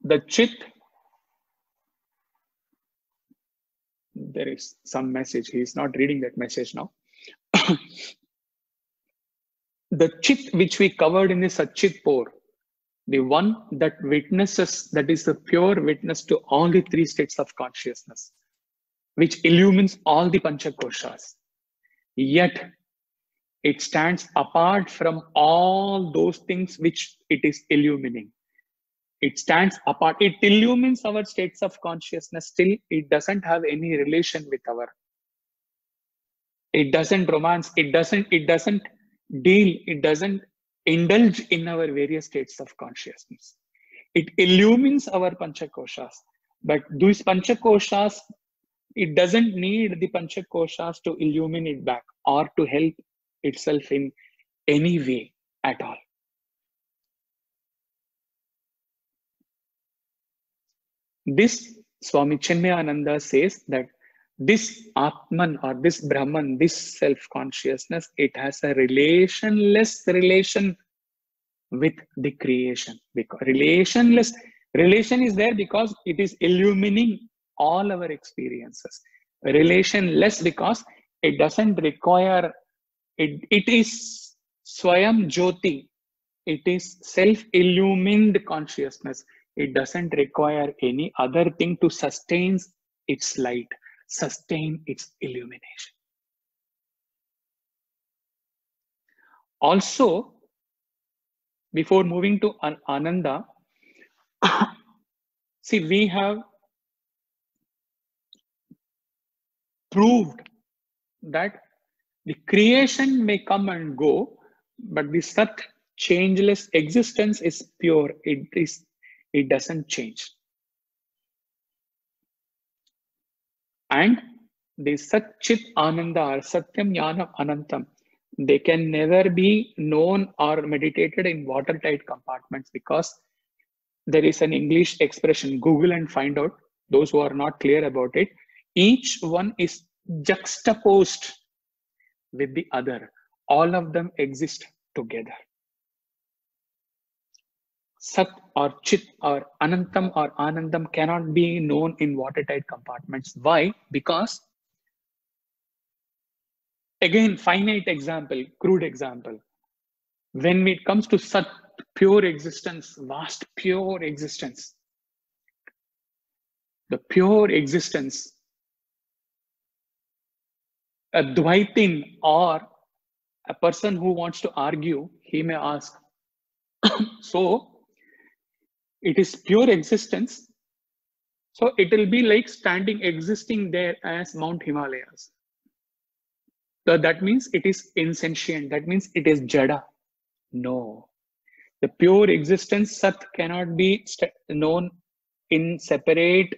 The chit, there is some message, he is not reading that message now. The chit which we covered in the Satchit Pour, the one that witnesses, that is the pure witness to all the three states of consciousness, which illumines all the Panchakoshas. Yet, it stands apart from all those things which it is illumining. It stands apart. It illumines our states of consciousness. Still, it doesn't have any relation with our. It doesn't romance. It doesn't deal. It doesn't indulge in our various states of consciousness. It illumines our Panchakoshas. But these Panchakoshas, it doesn't need the Panchakoshas to illumine it back or to help itself in any way at all. This Swami Chinmayananda says that this Atman or this Brahman, this self-consciousness, it has a relationless relation with the creation. Because relation is there because it is illumining all our experiences. Relationless because it doesn't require, it is Swayam Jyoti. It is self-illumined consciousness. It doesn't require any other thing to sustain its light, sustain its illumination. Also, before moving to Ananda, see, we have proved that the creation may come and go, but the Sat, changeless existence, is pure. It doesn't change. And the Sat Chit Ananda or Satyam Jnanam Anantam, they can never be known or meditated in watertight compartments, because there is an English expression, Google and find out, those who are not clear about it. Each one is juxtaposed with the other. All of them exist together. Sat or Chit or Anantam or Anandam cannot be known in watertight compartments. Why? Because, again, finite example, crude example. When it comes to Sat, pure existence, vast pure existence, the pure existence, a Dvaitin or a person who wants to argue, he may ask, so it is pure existence, so it will be like standing, existing there as Mount Himalayas. So that means it is insentient, that means it is Jada. No, the pure existence, Sat, cannot be known in separate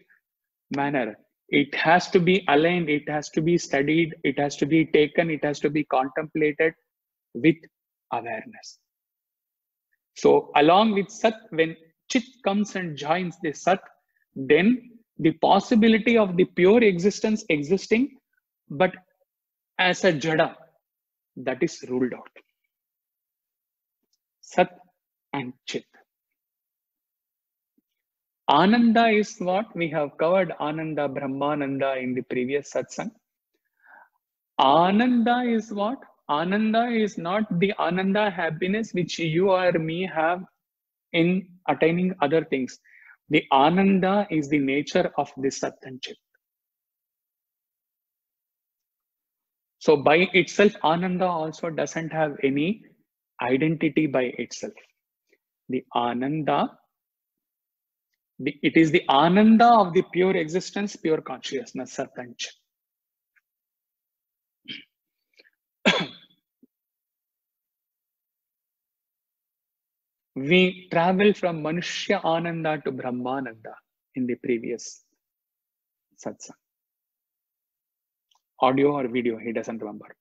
manner. It has to be aligned, it has to be studied, it has to be taken, it has to be contemplated with awareness. So along with Sat, when Chit comes and joins the Sat, then the possibility of the pure existence existing, but as a Jada, that is ruled out. Sat and Chit. Ananda is what we have covered, Ananda, Brahmananda in the previous satsang. Ananda is what? Ananda is not the Ananda happiness which you or me have in attaining other things. The Ananda is the nature of this Sat and Chit. So by itself, Ananda also doesn't have any identity by itself. The Ananda, it is the Ananda of the pure existence, pure consciousness, Sat and Chit. We travel from Manushya Ananda to Brahmananda in the previous satsang. Audio or video, he doesn't remember.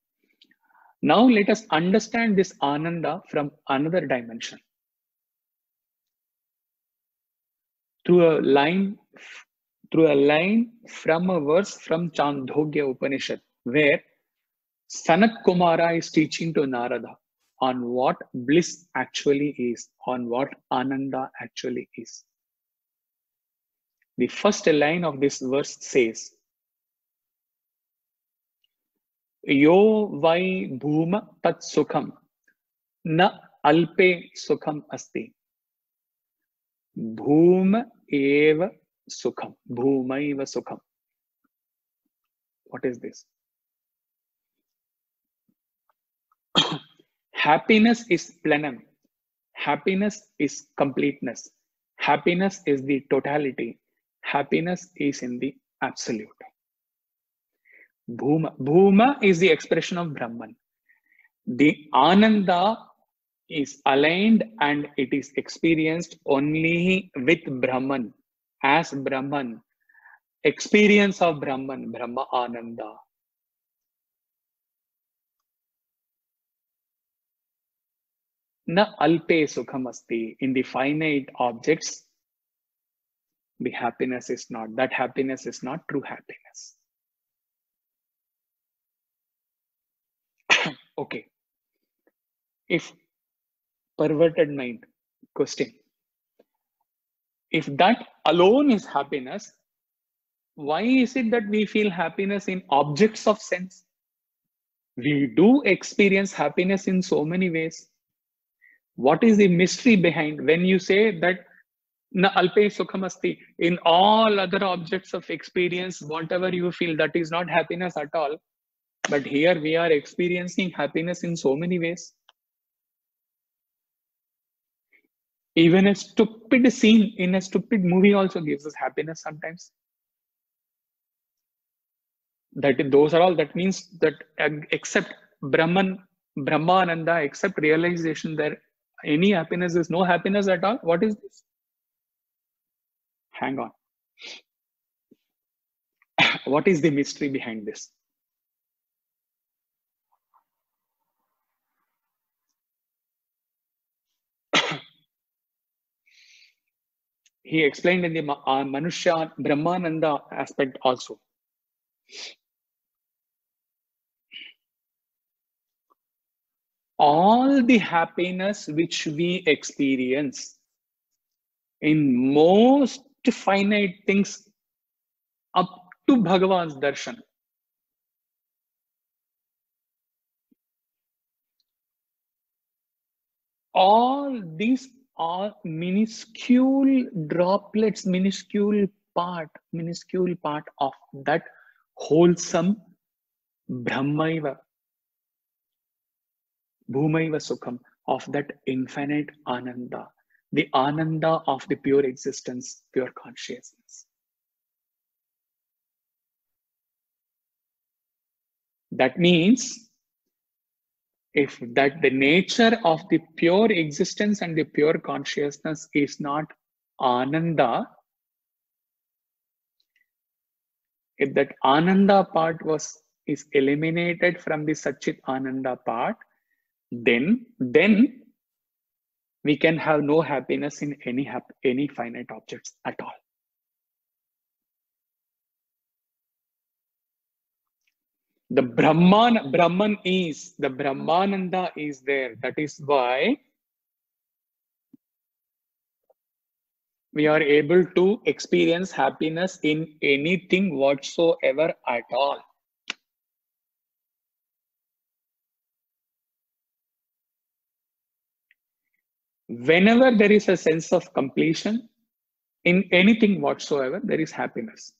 Now let us understand this Ananda from another dimension. Through a line from a verse from Chandogya Upanishad, where Sanat Kumara is teaching to Narada on what bliss actually is, on what Ananda actually is. The first line of this verse says, Yo vai bhuma tat sukham na alpe sukham asti. Bhuma eva sukham. Bhuma eva sukham. What is this? Happiness is plenum. Happiness is completeness. Happiness is the totality. Happiness is in the absolute. Bhuma. Bhuma is the expression of Brahman. The Ananda is aligned and it is experienced only with Brahman, as Brahman. Experience of Brahman, Brahma Ananda. Na alpe sukham asti. In the finite objects, the happiness is not. That happiness is not true happiness. Okay. If perverted mind, question. If that alone is happiness, why is it that we feel happiness in objects of sense? We do experience happiness in so many ways. What is the mystery behind when you say that na alpe sukham asti, in all other objects of experience, whatever you feel, that is not happiness at all. But here we are experiencing happiness in so many ways. Even a stupid scene in a stupid movie also gives us happiness sometimes. Those are all, that means that except Brahmananda, except realization, there any happiness is no happiness at all. What is this? Hang on. What is the mystery behind this? He explained in the Manushya Brahmananda aspect also. All the happiness which we experience in most finite things up to Bhagavan's darshan, all these are minuscule droplets, minuscule part of that wholesome Brahmaiva, Bhumaiva Sukham, of that infinite Ananda, the Ananda of the pure existence, pure consciousness. That means, if that the nature of the pure existence and the pure consciousness is not Ananda, if that Ananda part is eliminated from the Satchit Ananda part, then we can have no happiness in any finite objects at all. The Brahman is, the Brahmananda is there. That is why we are able to experience happiness in anything whatsoever at all. Whenever there is a sense of completion in anything whatsoever, there is happiness.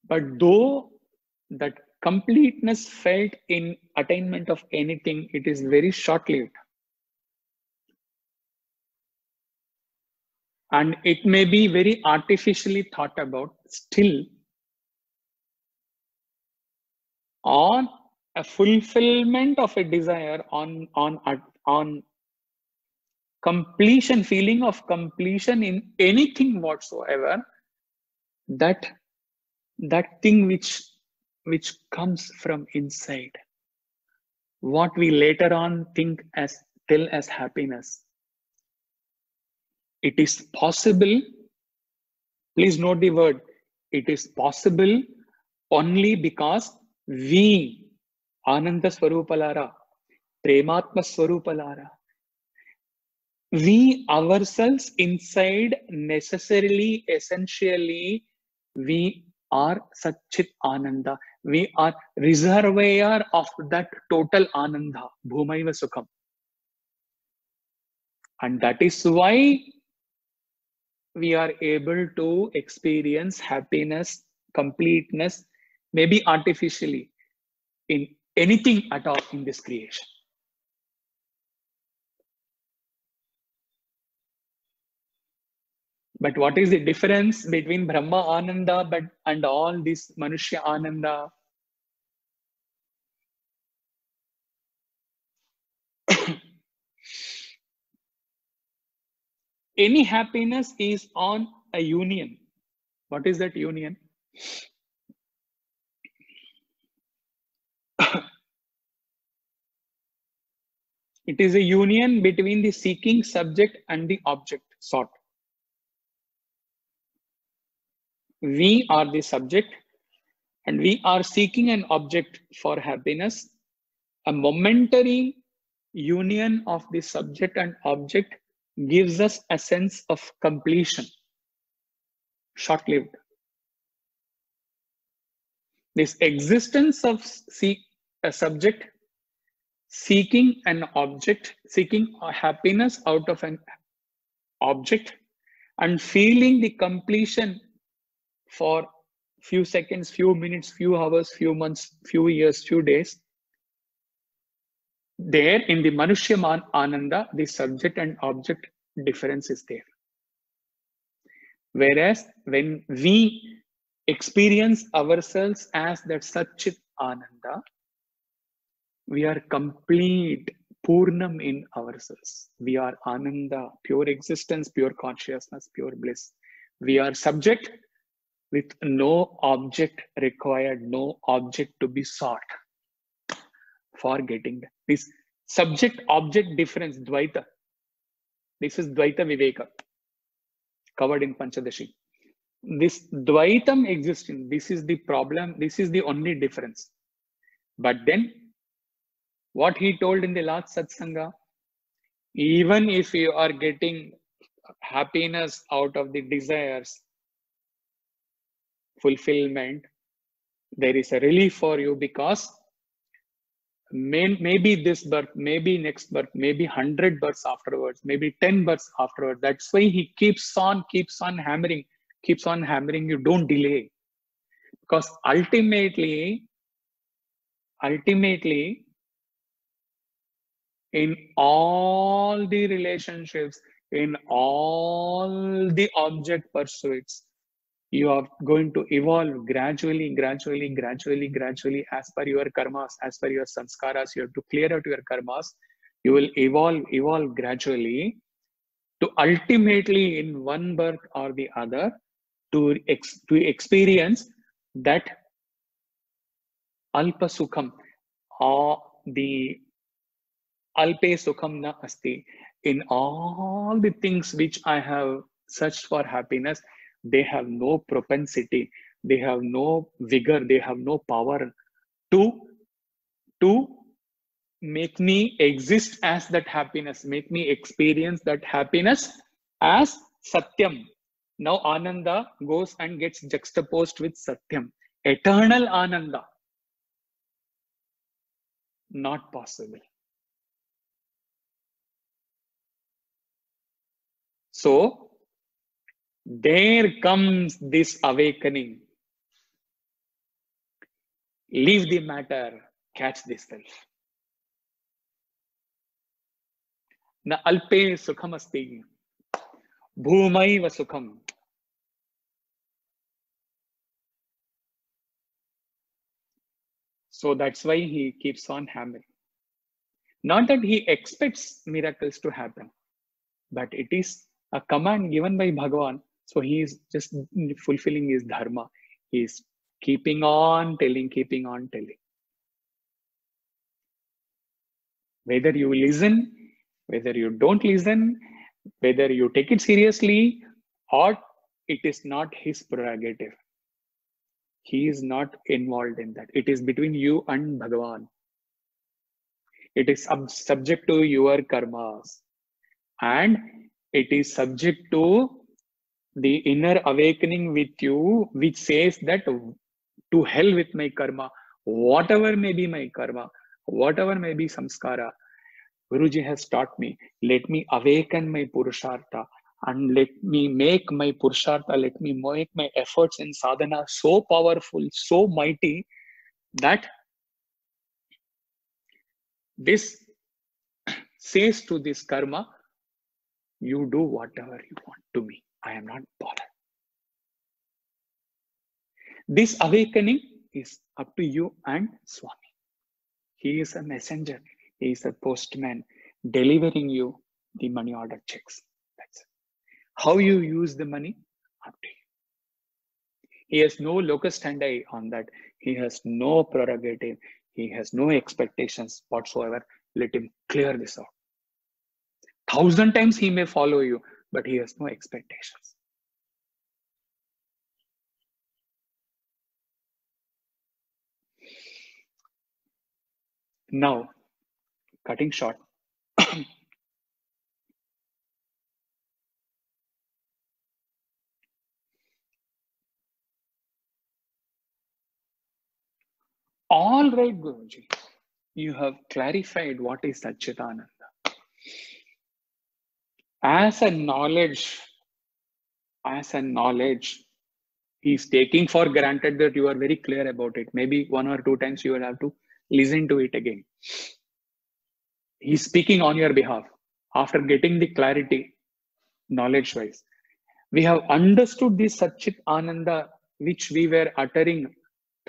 But though that completeness felt in attainment of anything, it is very short-lived. And it may be very artificially thought about, still on a fulfillment of a desire, on completion, feeling of completion in anything whatsoever, that thing which comes from inside, what we later on think as tell as happiness, it is possible. Please note the word, it is possible only because we, Ananda Swarupalara, Prematma Swarupalara, we ourselves inside necessarily, essentially, we are Satchit Ananda. We are reservoir of that total Ananda, Bhumaiva Sukham. And that is why we are able to experience happiness, completeness, maybe artificially, in anything at all in this creation. But what is the difference between Brahma Ananda and all this Manushya Ananda? Any happiness is on a union. What is that union? It is a union between the seeking subject and the object sought. We are the subject and we are seeking an object for happiness. A momentary union of the subject and object gives us a sense of completion, short-lived. This existence of a subject seeking an object, seeking a happiness out of an object and feeling the completion for few seconds, few minutes, few hours, few months, few years, few days. There in the Manushya Ananda, the subject and object difference is there. Whereas when we experience ourselves as that Satchit Ananda, we are complete, Purnam in ourselves. We are Ananda, pure existence, pure consciousness, pure bliss. We are subject with no object required, no object to be sought for getting this subject-object difference, Dvaita. This is Dvaita Viveka, covered in Panchadashi. This Dvaitam existing, this is the problem, this is the only difference. But then, what he told in the last Satsanga, even if you are getting happiness out of the desires, fulfillment, there is a relief for you because maybe this birth, maybe next birth, maybe 100 births afterwards, maybe 10 births afterwards. That's why he keeps on hammering, you don't delay. Because ultimately, in all the relationships, in all the object pursuits, you are going to evolve gradually as per your karmas, as per your sanskaras. You have to clear out your karmas. You will evolve gradually to ultimately in one birth or the other to experience that Alpa Sukham, or the Alpe Sukham na asti. In all the things which I have searched for happiness, they have no propensity, they have no vigor, they have no power to make me exist as that happiness, make me experience that happiness as Satyam, Now Ananda goes and gets juxtaposed with Satyam. Eternal Ananda. Not possible. So there comes this awakening. Leave the matter, catch the self. Na alpe sukham asti, bhumaiva sukham. So that's why he keeps on hammering. Not that he expects miracles to happen, but it is a command given by Bhagavan. So he is just fulfilling his dharma. He is keeping on telling, keeping on telling. Whether you listen, whether you don't listen, whether you take it seriously or it is not his prerogative. He is not involved in that. It is between you and Bhagavan. It is subject to your karmas. And it is subject to the inner awakening with you, which says that to hell with my karma, whatever may be my karma, whatever may be samskara, Guruji has taught me, let me awaken my purushartha and let me make my purushartha, let me make my efforts in sadhana so powerful, so mighty that this says to this karma, you do whatever you want to me. I am not bothered. This awakening is up to you and Swami. He is a messenger. He is a postman delivering you the money order checks. That's it. How you use the money, up to you. He has no locus standi on that. He has no prerogative. He has no expectations whatsoever. Let him clear this out. 1,000 times he may follow you, but he has no expectations. Now, cutting short. All right, Guruji, you have clarified what is Satchitananda. As a knowledge, he's taking for granted that you are very clear about it. Maybe 1 or 2 times you will have to listen to it again. He's speaking on your behalf. After getting the clarity, knowledge-wise, we have understood this Satchit Ananda, which we were uttering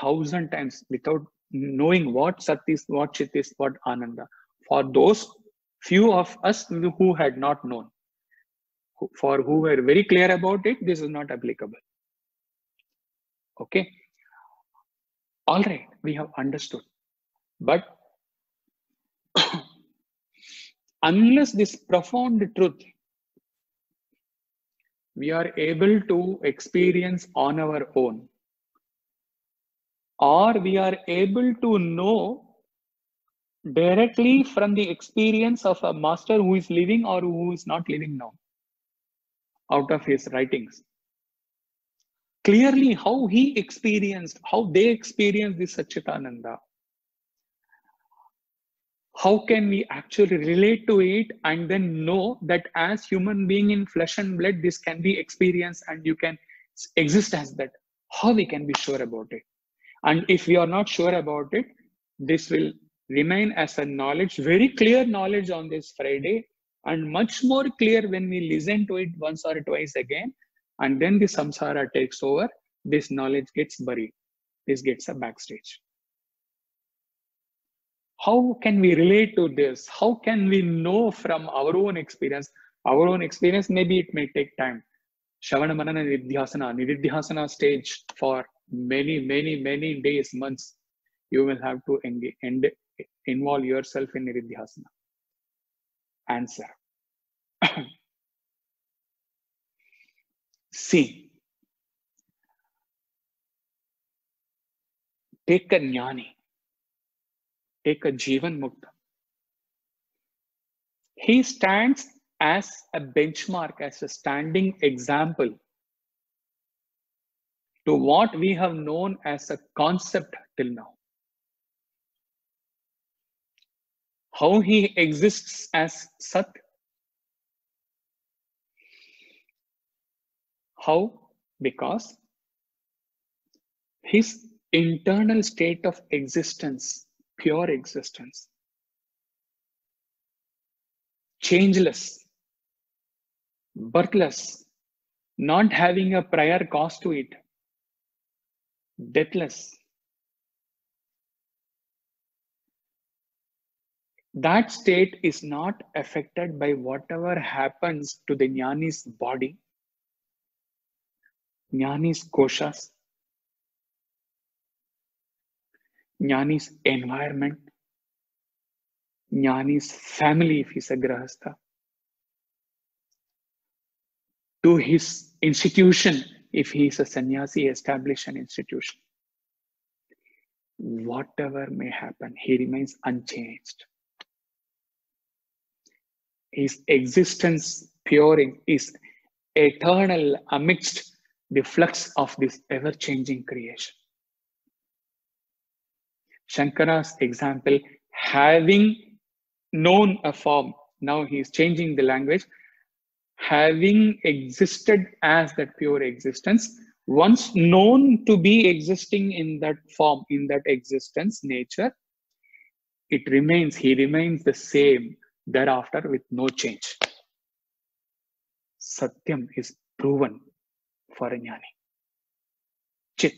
1,000 times without knowing what Sat is, what Chit is, what Ananda. For those few of us who had not known, for who were very clear about it, this is not applicable. Okay. All right, we have understood. But unless this profound truth we are able to experience on our own, or we are able to know directly from the experience of a master who is living or who is not living now, out of his writings, clearly how he experienced, how they experienced this Satchitananda, how can we actually relate to it and then know that as human being in flesh and blood, this can be experienced and you can exist as that? How we can be sure about it? And if we are not sure about it, this will remain as a knowledge, very clear knowledge on this Friday, and much more clear when we listen to it once or twice again, and then the samsara takes over, this knowledge gets buried. This gets a backstage. How can we relate to this? How can we know from our own experience? Our own experience, maybe it may take time. Shravana Manana Nididhyasana stage for many days, months. You will have to involve yourself in Nididhyasana. Answer. See, take a jnani, take a Jivan Mukta. He stands as a benchmark, as a standing example to what we have known as a concept till now. How he exists as Sat. How? Because his internal state of existence, pure existence, changeless, birthless, not having a prior cause to it, deathless. That state is not affected by whatever happens to the Jnani's body, Jnani's koshas, Jnani's environment, Jnani's family if he's a grahastha, to his institution if he is a sannyasi, establish an institution. Whatever may happen, he remains unchanged. His existence pure is eternal amidst the flux of this ever-changing creation. Shankara's example, having known a form, now he is changing the language, having existed as that pure existence, once known to be existing in that form, in that existence, nature, it remains, he remains the same thereafter with no change. Satyam is proven for a jnani. Chit.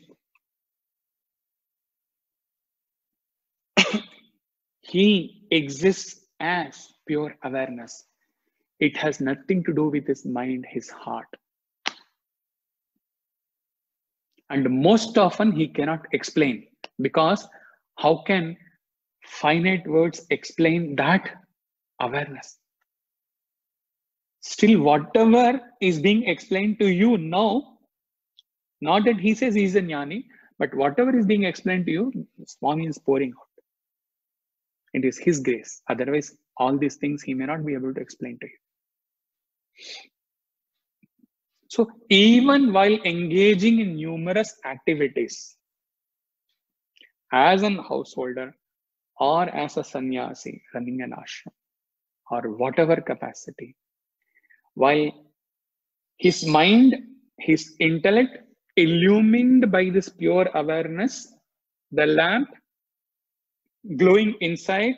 He exists as pure awareness. It has nothing to do with his mind, his heart. And most often he cannot explain, because how can finite words explain that awareness? Still, whatever is being explained to you now, not that he says he's a jnani, but whatever is being explained to you, Swami is pouring out. It is his grace. Otherwise, all these things he may not be able to explain to you. So even while engaging in numerous activities, as an householder or as a sannyasi running an ashram or whatever capacity, while his mind, his intellect illumined by this pure awareness, the lamp glowing inside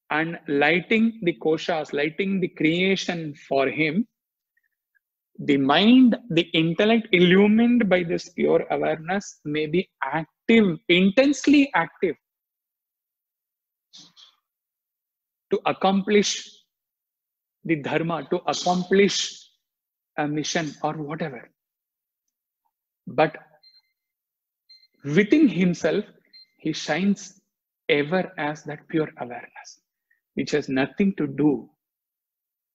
and lighting the koshas, lighting the creation for him, the mind, the intellect illumined by this pure awareness may be active, intensely active to accomplish the dharma, to accomplish a mission or whatever. But within himself, he shines ever as that pure awareness, which has nothing to do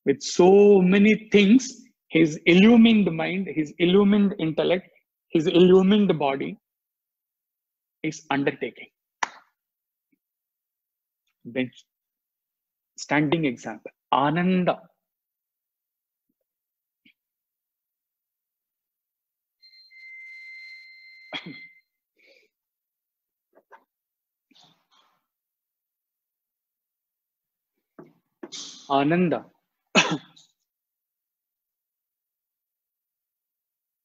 with so many things. His illumined mind, his illumined intellect, his illumined body is undertaking. Then, standing example, Ananda. Ananda.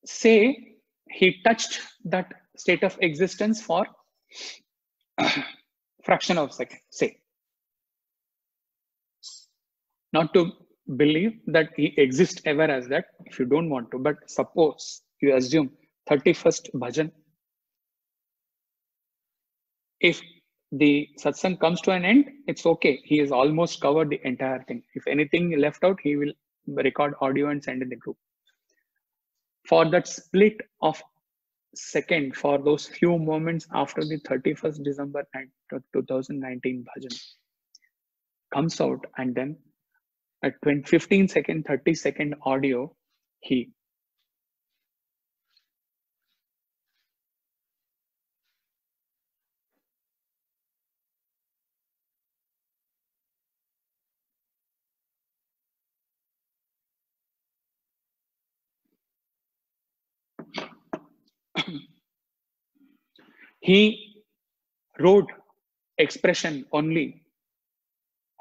Say he touched that state of existence for fraction of a second, say. Not to believe that he exists ever as that, if you don't want to, but suppose you assume 31st bhajan, if the satsang comes to an end, it's okay. He has almost covered the entire thing. If anything left out, he will record audio and send in the group. For that split of second, for those few moments after the 31st December 2019 bhajan comes out, and then at 15 second, 30-second audio, he He wrote expression only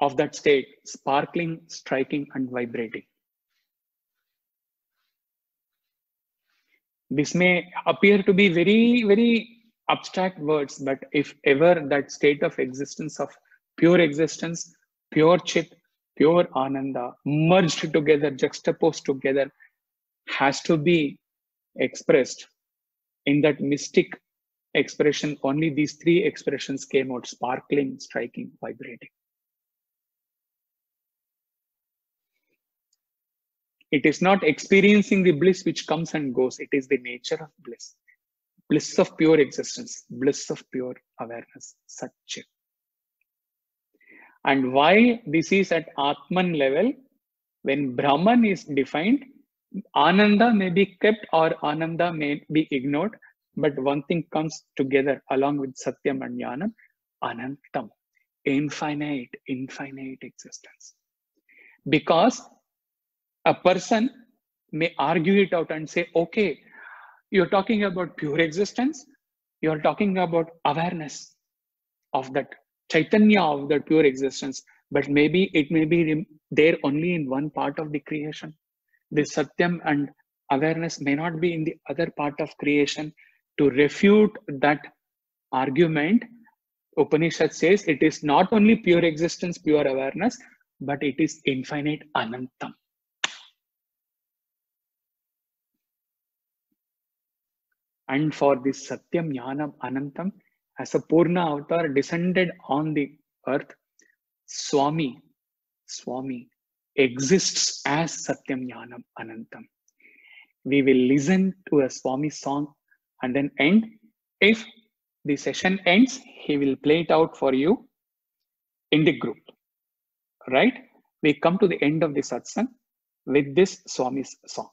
of that state, sparkling, striking, and vibrating. This may appear to be very, very abstract words, but if ever that state of existence, of pure existence, pure chit, pure ananda, merged together, juxtaposed together, has to be expressed in that mystic expression, only these three expressions came out: sparkling, striking, vibrating. It is not experiencing the bliss which comes and goes. It is the nature of bliss. Bliss of pure existence, bliss of pure awareness, Satchit. And why this is at Atman level, when Brahman is defined, Ananda may be kept or Ananda may be ignored, but one thing comes together along with Satyam and Jnanam, Anantam, infinite existence. Because a person may argue it out and say, okay, you're talking about pure existence, you're talking about awareness of that Chaitanya, of that pure existence, but maybe it may be there only in one part of the creation. The Satyam and awareness may not be in the other part of creation. To refute that argument, Upanishad says it is not only pure existence, pure awareness, but it is infinite Anantam. And for this Satyam, Jnanam, Anantam, as a Purna avatar descended on the earth, Swami exists as Satyam, Jnanam, Anantam. We will listen to a Swami song and then end. If the session ends, he will play it out for you in the group. Right? We come to the end of the satsang with this Swami's song.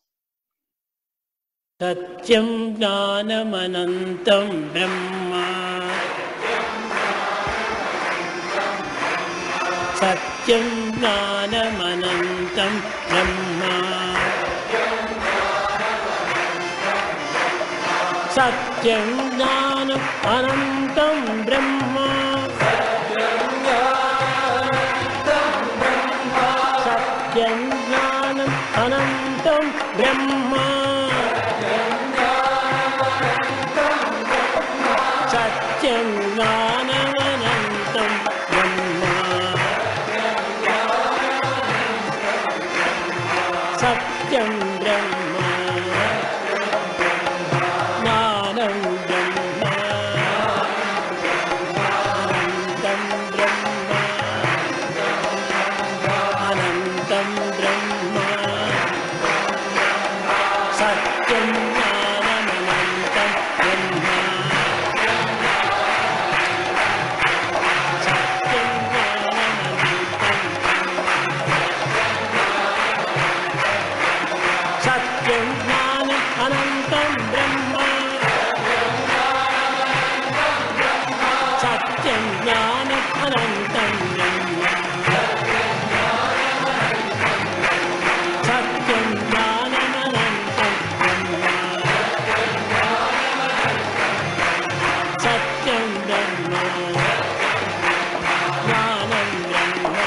Satyam Jnanamanantam Brahma. Satyam Jnanamanantam Brahma. Satyam Jnanamanantam Brahma. Satyam Jnanamanantam Brahma. Satyam Jnanamanantam Brahma. Satyam Brahma. Jnanam Brahma. Anantam Brahma. Anantam Brahma. Satyam Jnanamanantam Brahma. Satyam Jnanamanantam Brahma. Satyam Jnanamanantam Brahma. Satyam Jnanamanantam Brahma. Satyam Brahma. Jnanam Brahma.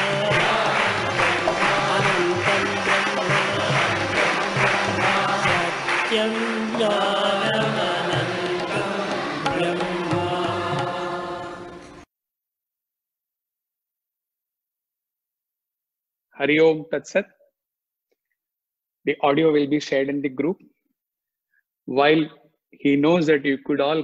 Anantam Brahma. Satyam Jnanamanantam Brahma. Hari Om Tat Sat. The audio will be shared in the group. While he knows that you could all